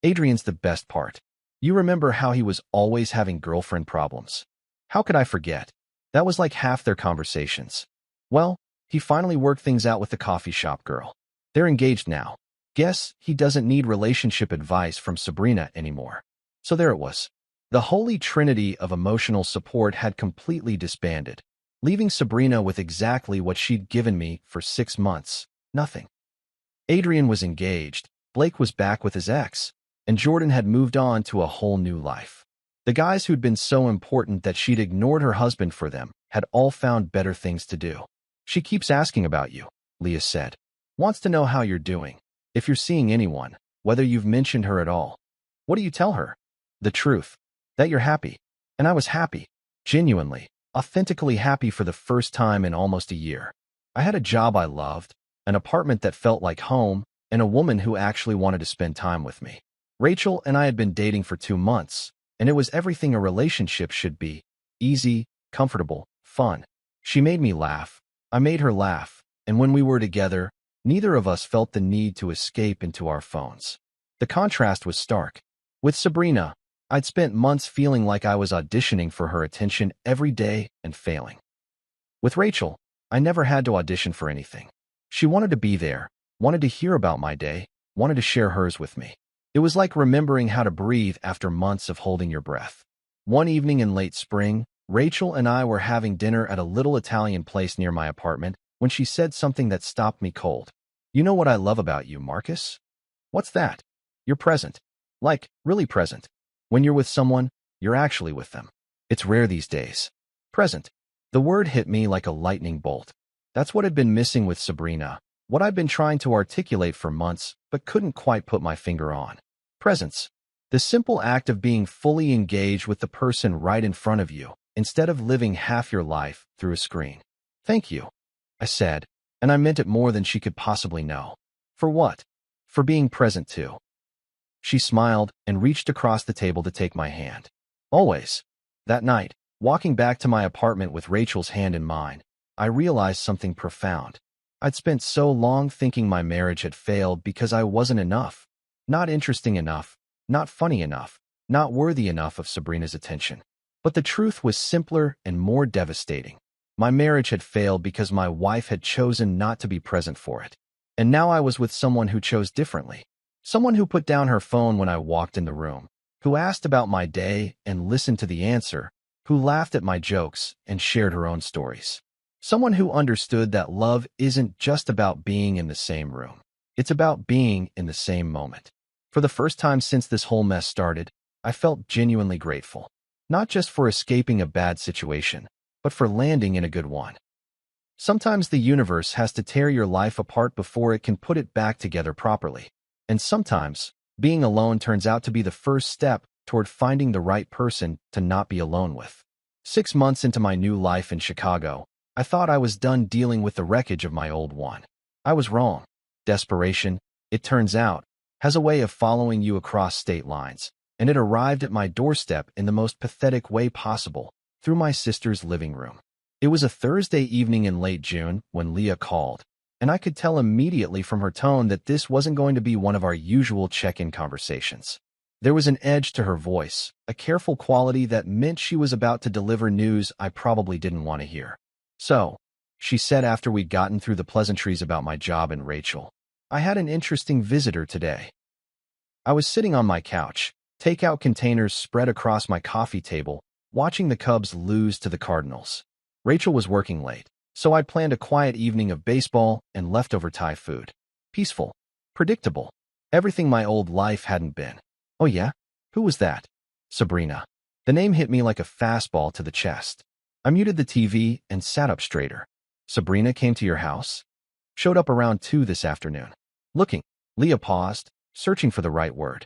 Adrian's the best part. You remember how he was always having girlfriend problems? How could I forget? That was like half their conversations. Well, he finally worked things out with the coffee shop girl. They're engaged now. Guess he doesn't need relationship advice from Sabrina anymore. So there it was. The holy trinity of emotional support had completely disbanded, leaving Sabrina with exactly what she'd given me for 6 months, nothing. Adrian was engaged, Blake was back with his ex, and Jordan had moved on to a whole new life. The guys who'd been so important that she'd ignored her husband for them had all found better things to do. She keeps asking about you, Leah said. Wants to know how you're doing, if you're seeing anyone, whether you've mentioned her at all. What do you tell her? The truth. That you're happy. And I was happy. Genuinely, authentically happy for the first time in almost a year. I had a job I loved, an apartment that felt like home, and a woman who actually wanted to spend time with me. Rachel and I had been dating for 2 months, and it was everything a relationship should be. Easy, comfortable, fun. She made me laugh. I made her laugh, and when we were together, neither of us felt the need to escape into our phones. The contrast was stark. With Sabrina, I'd spent months feeling like I was auditioning for her attention every day and failing. With Rachel, I never had to audition for anything. She wanted to be there, wanted to hear about my day, wanted to share hers with me. It was like remembering how to breathe after months of holding your breath. One evening in late spring, Rachel and I were having dinner at a little Italian place near my apartment when she said something that stopped me cold. You know what I love about you, Marcus? What's that? You're present. Like, really present. When you're with someone, you're actually with them. It's rare these days. Present. The word hit me like a lightning bolt. That's what had been missing with Sabrina, what I'd been trying to articulate for months but couldn't quite put my finger on. Presence. The simple act of being fully engaged with the person right in front of you, instead of living half your life through a screen. Thank you, I said, and I meant it more than she could possibly know. For what? For being present too. She smiled and reached across the table to take my hand. Always. That night, walking back to my apartment with Rachel's hand in mine, I realized something profound. I'd spent so long thinking my marriage had failed because I wasn't enough. Not interesting enough, not funny enough, not worthy enough of Sabrina's attention. But the truth was simpler and more devastating. My marriage had failed because my wife had chosen not to be present for it. And now I was with someone who chose differently. Someone who put down her phone when I walked in the room, who asked about my day and listened to the answer, who laughed at my jokes and shared her own stories. Someone who understood that love isn't just about being in the same room. It's about being in the same moment. For the first time since this whole mess started, I felt genuinely grateful. Not just for escaping a bad situation, but for landing in a good one. Sometimes the universe has to tear your life apart before it can put it back together properly. And sometimes, being alone turns out to be the first step toward finding the right person to not be alone with. 6 months into my new life in Chicago, I thought I was done dealing with the wreckage of my old one. I was wrong. Desperation, it turns out, has a way of following you across state lines, and it arrived at my doorstep in the most pathetic way possible, through my sister's living room. It was a Thursday evening in late June when Leah called, and I could tell immediately from her tone that this wasn't going to be one of our usual check-in conversations. There was an edge to her voice, a careful quality that meant she was about to deliver news I probably didn't want to hear. So, she said after we'd gotten through the pleasantries about my job and Rachel, I had an interesting visitor today. I was sitting on my couch, takeout containers spread across my coffee table, watching the Cubs lose to the Cardinals. Rachel was working late, so I'd planned a quiet evening of baseball and leftover Thai food. Peaceful. Predictable. Everything my old life hadn't been. Oh yeah? Who was that? Sabrina. The name hit me like a fastball to the chest. I muted the TV and sat up straighter. Sabrina came to your house? Showed up around 2 this afternoon. Looking. Leah paused, searching for the right word.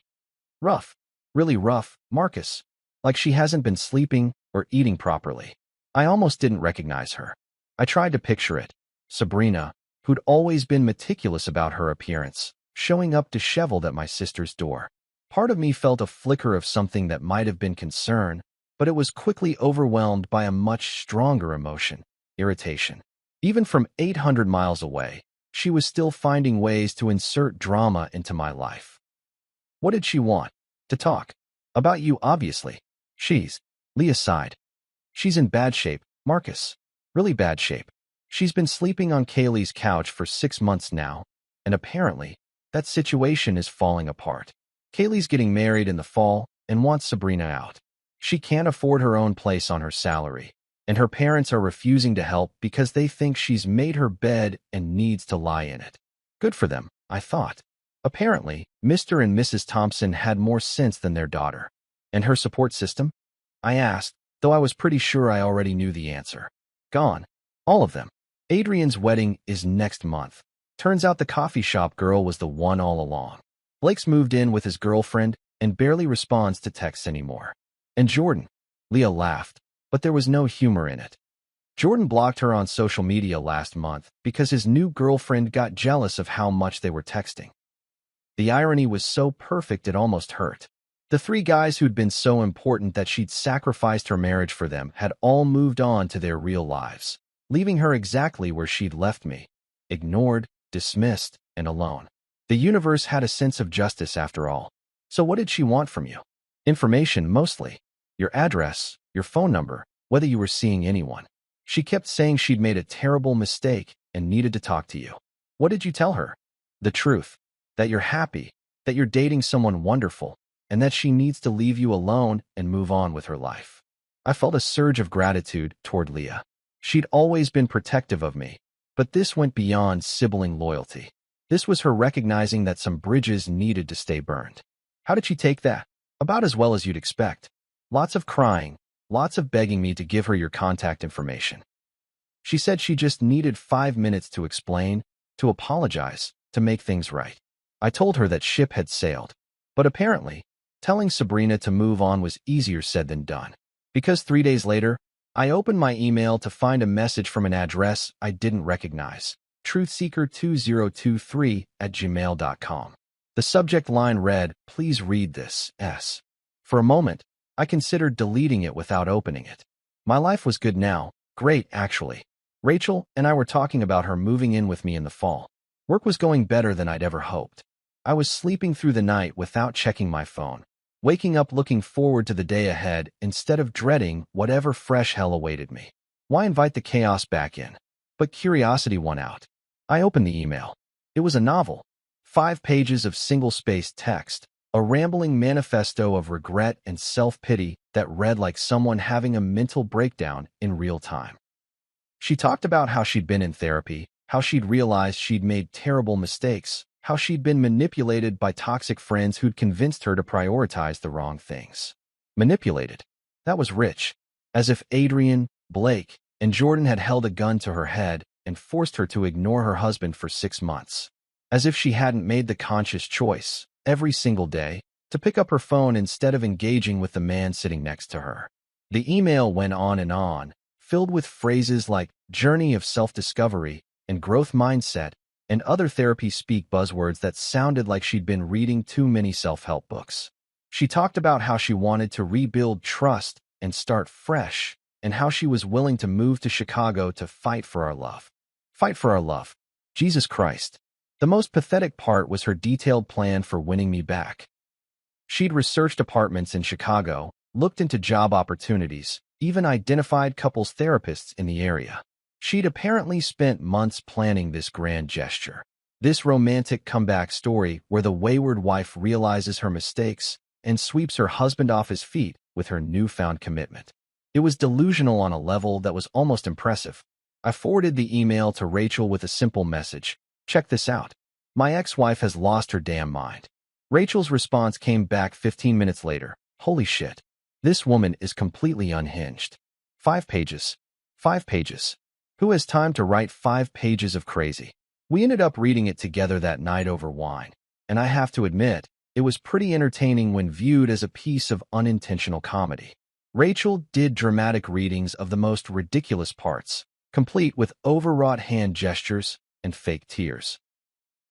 Rough. Really rough, Marcus. Like she hasn't been sleeping or eating properly. I almost didn't recognize her. I tried to picture it. Sabrina, who'd always been meticulous about her appearance, showing up disheveled at my sister's door. Part of me felt a flicker of something that might have been concern, but it was quickly overwhelmed by a much stronger emotion, irritation. Even from 800 miles away, she was still finding ways to insert drama into my life. What did she want? To talk. About you, obviously. Leah sighed. She's in bad shape, Marcus. Really bad shape. She's been sleeping on Kaylee's couch for 6 months now, and apparently, that situation is falling apart. Kaylee's getting married in the fall and wants Sabrina out. She can't afford her own place on her salary, and her parents are refusing to help because they think she's made her bed and needs to lie in it. Good for them, I thought. Apparently, Mr. and Mrs. Thompson had more sense than their daughter. And her support system? I asked, though I was pretty sure I already knew the answer. Gone. All of them. Adrian's wedding is next month. Turns out the coffee shop girl was the one all along. Blake's moved in with his girlfriend and barely responds to texts anymore. And Jordan. Leah laughed, but there was no humor in it. Jordan blocked her on social media last month because his new girlfriend got jealous of how much they were texting. The irony was so perfect it almost hurt. The 3 guys who'd been so important that she'd sacrificed her marriage for them had all moved on to their real lives, leaving her exactly where she'd left me, ignored, dismissed, and alone. The universe had a sense of justice after all. So what did she want from you? Information, mostly. Your address, your phone number, whether you were seeing anyone. She kept saying she'd made a terrible mistake and needed to talk to you. What did you tell her? The truth. That you're happy, that you're dating someone wonderful, and that she needs to leave you alone and move on with her life. I felt a surge of gratitude toward Leah. She'd always been protective of me, but this went beyond sibling loyalty. This was her recognizing that some bridges needed to stay burned. How did she take that? About as well as you'd expect. Lots of crying, lots of begging me to give her your contact information. She said she just needed 5 minutes to explain, to apologize, to make things right. I told her that ship had sailed, but apparently, telling Sabrina to move on was easier said than done. Because 3 days later, I opened my email to find a message from an address I didn't recognize, truthseeker2023@gmail.com. The subject line read, "Please read this, S." For a moment, I considered deleting it without opening it. My life was good now, great actually. Rachel and I were talking about her moving in with me in the fall. Work was going better than I'd ever hoped. I was sleeping through the night without checking my phone, waking up looking forward to the day ahead instead of dreading whatever fresh hell awaited me. Why invite the chaos back in? But curiosity won out. I opened the email. It was a novel. 5 pages of single-spaced text, a rambling manifesto of regret and self-pity that read like someone having a mental breakdown in real time. She talked about how she'd been in therapy, how she'd realized she'd made terrible mistakes, how she'd been manipulated by toxic friends who'd convinced her to prioritize the wrong things. Manipulated. That was rich. As if Adrian, Blake, and Jordan had held a gun to her head and forced her to ignore her husband for 6 months. As if she hadn't made the conscious choice, every single day, to pick up her phone instead of engaging with the man sitting next to her. The email went on, filled with phrases like journey of self-discovery and growth mindset, and other therapy speak buzzwords that sounded like she'd been reading too many self-help books. She talked about how she wanted to rebuild trust and start fresh, and how she was willing to move to Chicago to fight for our love. Fight for our love. Jesus Christ. The most pathetic part was her detailed plan for winning me back. She'd researched apartments in Chicago, looked into job opportunities, even identified couples therapists in the area. She'd apparently spent months planning this grand gesture, this romantic comeback story where the wayward wife realizes her mistakes and sweeps her husband off his feet with her newfound commitment. It was delusional on a level that was almost impressive. I forwarded the email to Rachel with a simple message. Check this out. My ex-wife has lost her damn mind. Rachel's response came back 15 minutes later. Holy shit. This woman is completely unhinged. 5 pages. 5 pages. Who has time to write 5 pages of crazy? We ended up reading it together that night over wine, and I have to admit, it was pretty entertaining when viewed as a piece of unintentional comedy. Rachel did dramatic readings of the most ridiculous parts, complete with overwrought hand gestures and fake tears.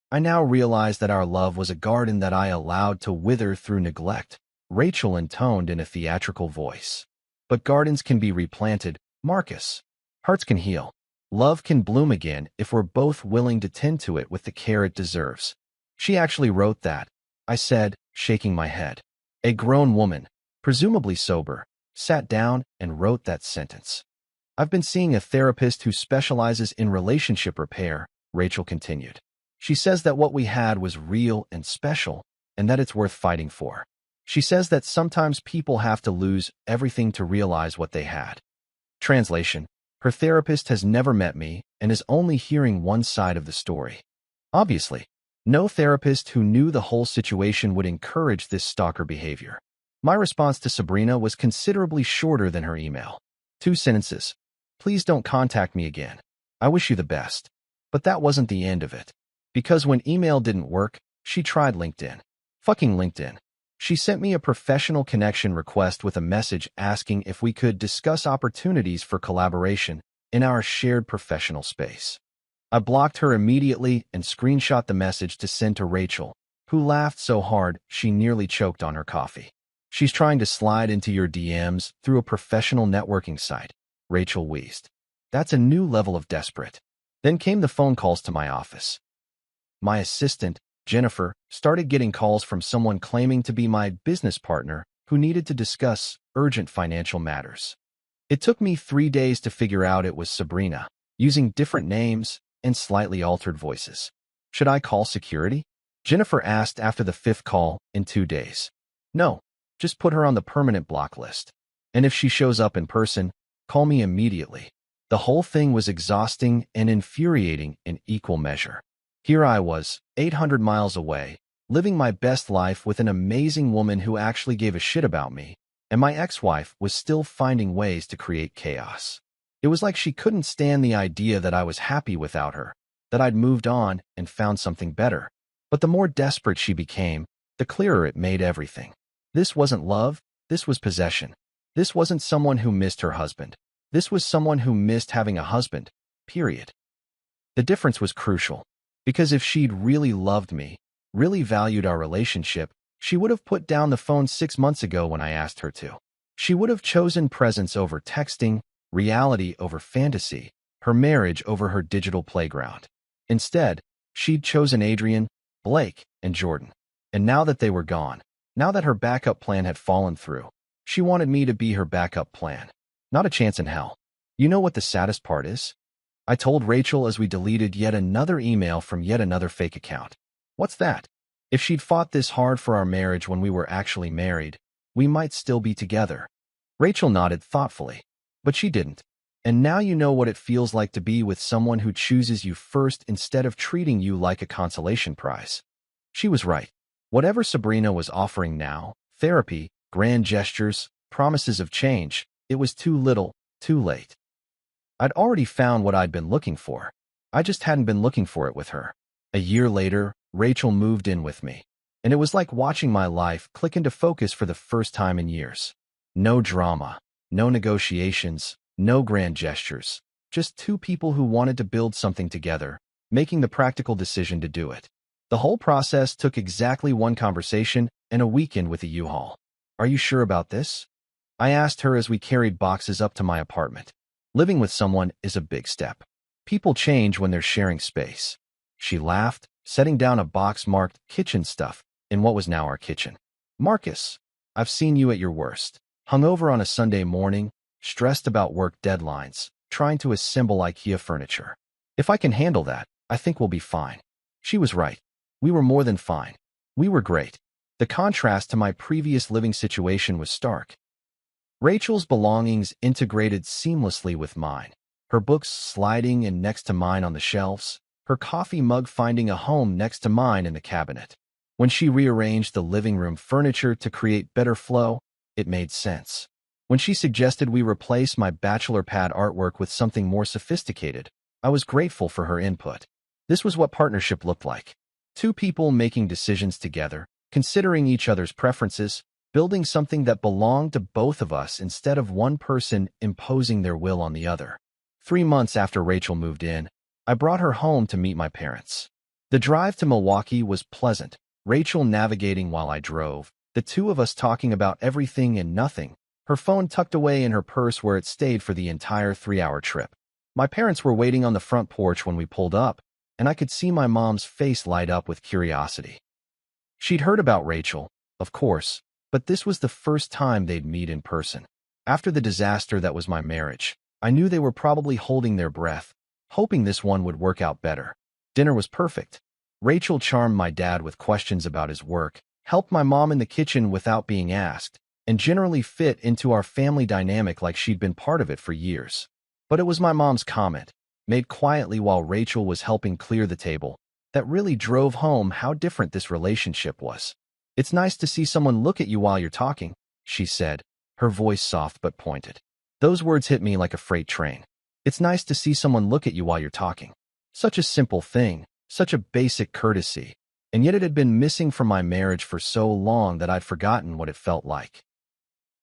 I now realize that our love was a garden that I allowed to wither through neglect, Rachel intoned in a theatrical voice. But gardens can be replanted, Marcus. Hearts can heal. Love can bloom again if we're both willing to tend to it with the care it deserves. She actually wrote that, I said, shaking my head. A grown woman, presumably sober, sat down and wrote that sentence. I've been seeing a therapist who specializes in relationship repair, Rachel continued. She says that what we had was real and special, and that it's worth fighting for. She says that sometimes people have to lose everything to realize what they had. Translation: her therapist has never met me and is only hearing one side of the story. Obviously, no therapist who knew the whole situation would encourage this stalker behavior. My response to Sabrina was considerably shorter than her email. 2 sentences. Please don't contact me again. I wish you the best. But that wasn't the end of it. Because when email didn't work, she tried LinkedIn. Fucking LinkedIn. She sent me a professional connection request with a message asking if we could discuss opportunities for collaboration in our shared professional space. I blocked her immediately and screenshot the message to send to Rachel, who laughed so hard she nearly choked on her coffee. She's trying to slide into your DMs through a professional networking site, Rachel wheezed. That's a new level of desperate. Then came the phone calls to my office. My assistant, Jennifer, started getting calls from someone claiming to be my business partner who needed to discuss urgent financial matters. It took me 3 days to figure out it was Sabrina, using different names and slightly altered voices. Should I call security? Jennifer asked after the 5th call in 2 days. No, just put her on the permanent block list. And if she shows up in person, call me immediately. The whole thing was exhausting and infuriating in equal measure. Here I was, 800 miles away, living my best life with an amazing woman who actually gave a shit about me, and my ex-wife was still finding ways to create chaos. It was like she couldn't stand the idea that I was happy without her, that I'd moved on and found something better. But the more desperate she became, the clearer it made everything. This wasn't love, this was possession. This wasn't someone who missed her husband. This was someone who missed having a husband, period. The difference was crucial, because if she'd really loved me, really valued our relationship, she would have put down the phone 6 months ago when I asked her to. She would have chosen presence over texting, reality over fantasy, her marriage over her digital playground. Instead, she'd chosen Adrian, Blake, and Jordan. And now that they were gone, now that her backup plan had fallen through, she wanted me to be her backup plan. Not a chance in hell. You know what the saddest part is? I told Rachel as we deleted yet another email from yet another fake account. What's that? If she'd fought this hard for our marriage when we were actually married, we might still be together. Rachel nodded thoughtfully. But she didn't. And now you know what it feels like to be with someone who chooses you first instead of treating you like a consolation prize. She was right. Whatever Sabrina was offering now, therapy, grand gestures, promises of change, it was too little, too late. I'd already found what I'd been looking for. I just hadn't been looking for it with her. A year later, Rachel moved in with me. And it was like watching my life click into focus for the first time in years. No drama, no negotiations, no grand gestures. Just 2 people who wanted to build something together, making the practical decision to do it. The whole process took exactly 1 conversation and a weekend with a U-Haul. Are you sure about this? I asked her as we carried boxes up to my apartment. Living with someone is a big step. People change when they're sharing space. She laughed, setting down a box marked kitchen stuff in what was now our kitchen. Marcus, I've seen you at your worst. Hungover on a Sunday morning, stressed about work deadlines, trying to assemble IKEA furniture. If I can handle that, I think we'll be fine. She was right. We were more than fine. We were great. The contrast to my previous living situation was stark. Rachel's belongings integrated seamlessly with mine, her books sliding in next to mine on the shelves, her coffee mug finding a home next to mine in the cabinet. When she rearranged the living room furniture to create better flow, it made sense. When she suggested we replace my bachelor pad artwork with something more sophisticated, I was grateful for her input. This was what partnership looked like. 2 people making decisions together, considering each other's preferences, building something that belonged to both of us instead of one person imposing their will on the other. 3 months after Rachel moved in, I brought her home to meet my parents. The drive to Milwaukee was pleasant, Rachel navigating while I drove, the 2 of us talking about everything and nothing, her phone tucked away in her purse where it stayed for the entire 3-hour trip. My parents were waiting on the front porch when we pulled up, and I could see my mom's face light up with curiosity. She'd heard about Rachel, of course, but this was the first time they'd meet in person. After the disaster that was my marriage, I knew they were probably holding their breath, hoping this one would work out better. Dinner was perfect. Rachel charmed my dad with questions about his work, helped my mom in the kitchen without being asked, and generally fit into our family dynamic like she'd been part of it for years. But it was my mom's comment, made quietly while Rachel was helping clear the table, that really drove home how different this relationship was. "It's nice to see someone look at you while you're talking," she said, her voice soft but pointed. Those words hit me like a freight train. It's nice to see someone look at you while you're talking. Such a simple thing, such a basic courtesy, and yet it had been missing from my marriage for so long that I'd forgotten what it felt like.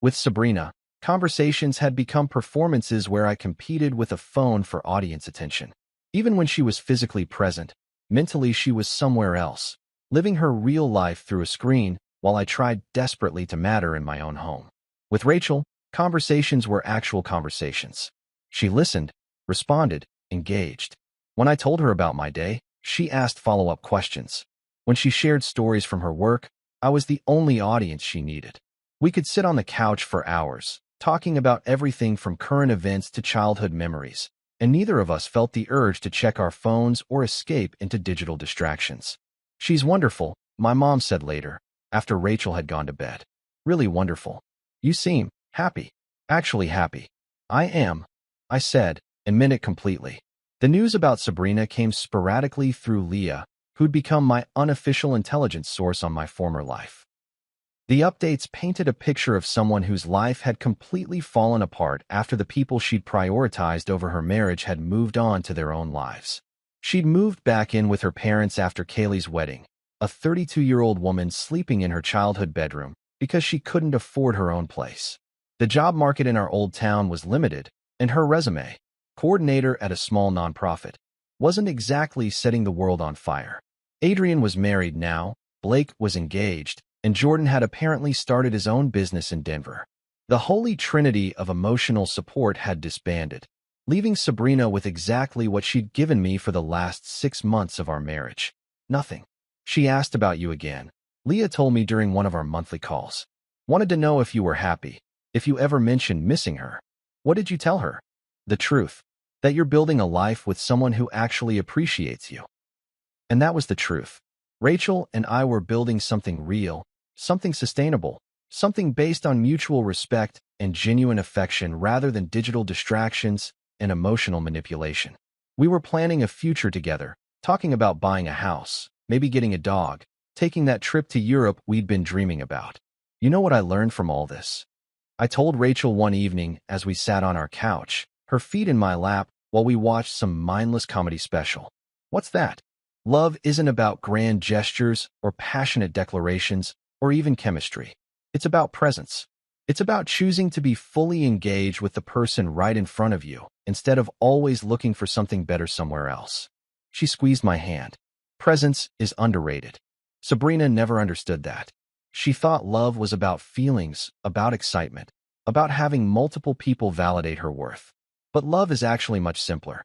With Sabrina, conversations had become performances where I competed with a phone for audience attention. Even when she was physically present, mentally she was somewhere else, living her real life through a screen while I tried desperately to matter in my own home. With Rachel, conversations were actual conversations. She listened, responded, engaged. When I told her about my day, she asked follow-up questions. When she shared stories from her work, I was the only audience she needed. We could sit on the couch for hours, talking about everything from current events to childhood memories, and neither of us felt the urge to check our phones or escape into digital distractions. "She's wonderful," my mom said later, after Rachel had gone to bed. "Really wonderful. You seem happy." "Actually happy." "I am," I said, and meant it completely. The news about Sabrina came sporadically through Leah, who'd become my unofficial intelligence source on my former life. The updates painted a picture of someone whose life had completely fallen apart after the people she'd prioritized over her marriage had moved on to their own lives. She'd moved back in with her parents after Kaylee's wedding, a 32-year-old woman sleeping in her childhood bedroom because she couldn't afford her own place. The job market in our old town was limited, and her resume, coordinator at a small nonprofit, wasn't exactly setting the world on fire. Adrian was married now, Blake was engaged, and Jordan had apparently started his own business in Denver. The holy trinity of emotional support had disbanded, leaving Sabrina with exactly what she'd given me for the last 6 months of our marriage. Nothing. "She asked about you again," Leah told me during one of our monthly calls. "Wanted to know if you were happy, if you ever mentioned missing her." "What did you tell her?" "The truth. That you're building a life with someone who actually appreciates you." And that was the truth. Rachel and I were building something real, something sustainable, something based on mutual respect and genuine affection rather than digital distractions and emotional manipulation. We were planning a future together, talking about buying a house, maybe getting a dog, taking that trip to Europe we'd been dreaming about. You know what I learned from all this? I told Rachel one evening as we sat on our couch, her feet in my lap, while we watched some mindless comedy special. "What's that? Love isn't about grand gestures or passionate declarations or even chemistry. It's about presence. It's about choosing to be fully engaged with the person right in front of you instead of always looking for something better somewhere else." She squeezed my hand. Presence is underrated. Sabrina never understood that. She thought love was about feelings, about excitement, about having multiple people validate her worth. But love is actually much simpler.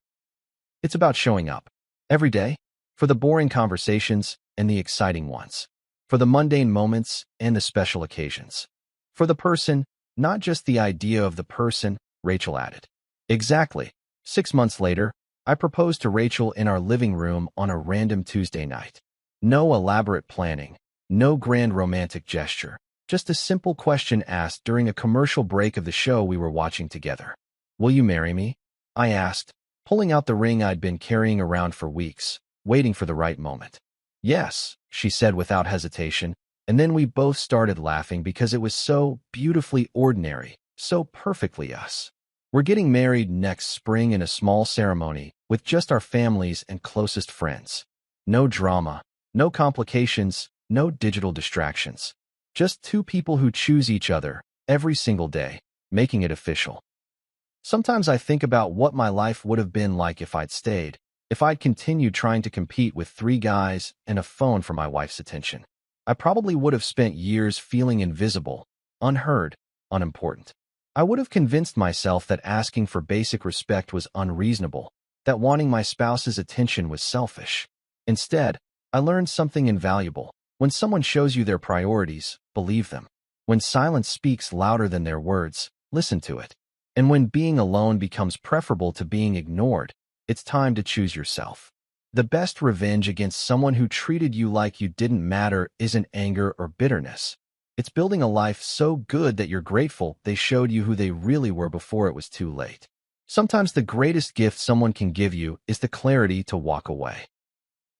It's about showing up every day, for the boring conversations and the exciting ones, for the mundane moments and the special occasions. For the person, not just the idea of the person, Rachel added. Exactly. 6 months later, I proposed to Rachel in our living room on a random Tuesday night. No elaborate planning, no grand romantic gesture, just a simple question asked during a commercial break of the show we were watching together. "Will you marry me?" I asked, pulling out the ring I'd been carrying around for weeks, waiting for the right moment. "Yes," she said without hesitation, and then we both started laughing because it was so beautifully ordinary, so perfectly us. "We're getting married next spring in a small ceremony with just our families and closest friends. No drama, no complications, no digital distractions. Just 2 people who choose each other every single day, making it official." Sometimes I think about what my life would have been like if I'd stayed, if I'd continued trying to compete with 3 guys and a phone for my wife's attention. I probably would have spent years feeling invisible, unheard, unimportant. I would have convinced myself that asking for basic respect was unreasonable, that wanting my spouse's attention was selfish. Instead, I learned something invaluable. When someone shows you their priorities, believe them. When silence speaks louder than their words, listen to it. And when being alone becomes preferable to being ignored, it's time to choose yourself. The best revenge against someone who treated you like you didn't matter isn't anger or bitterness. It's building a life so good that you're grateful they showed you who they really were before it was too late. Sometimes the greatest gift someone can give you is the clarity to walk away.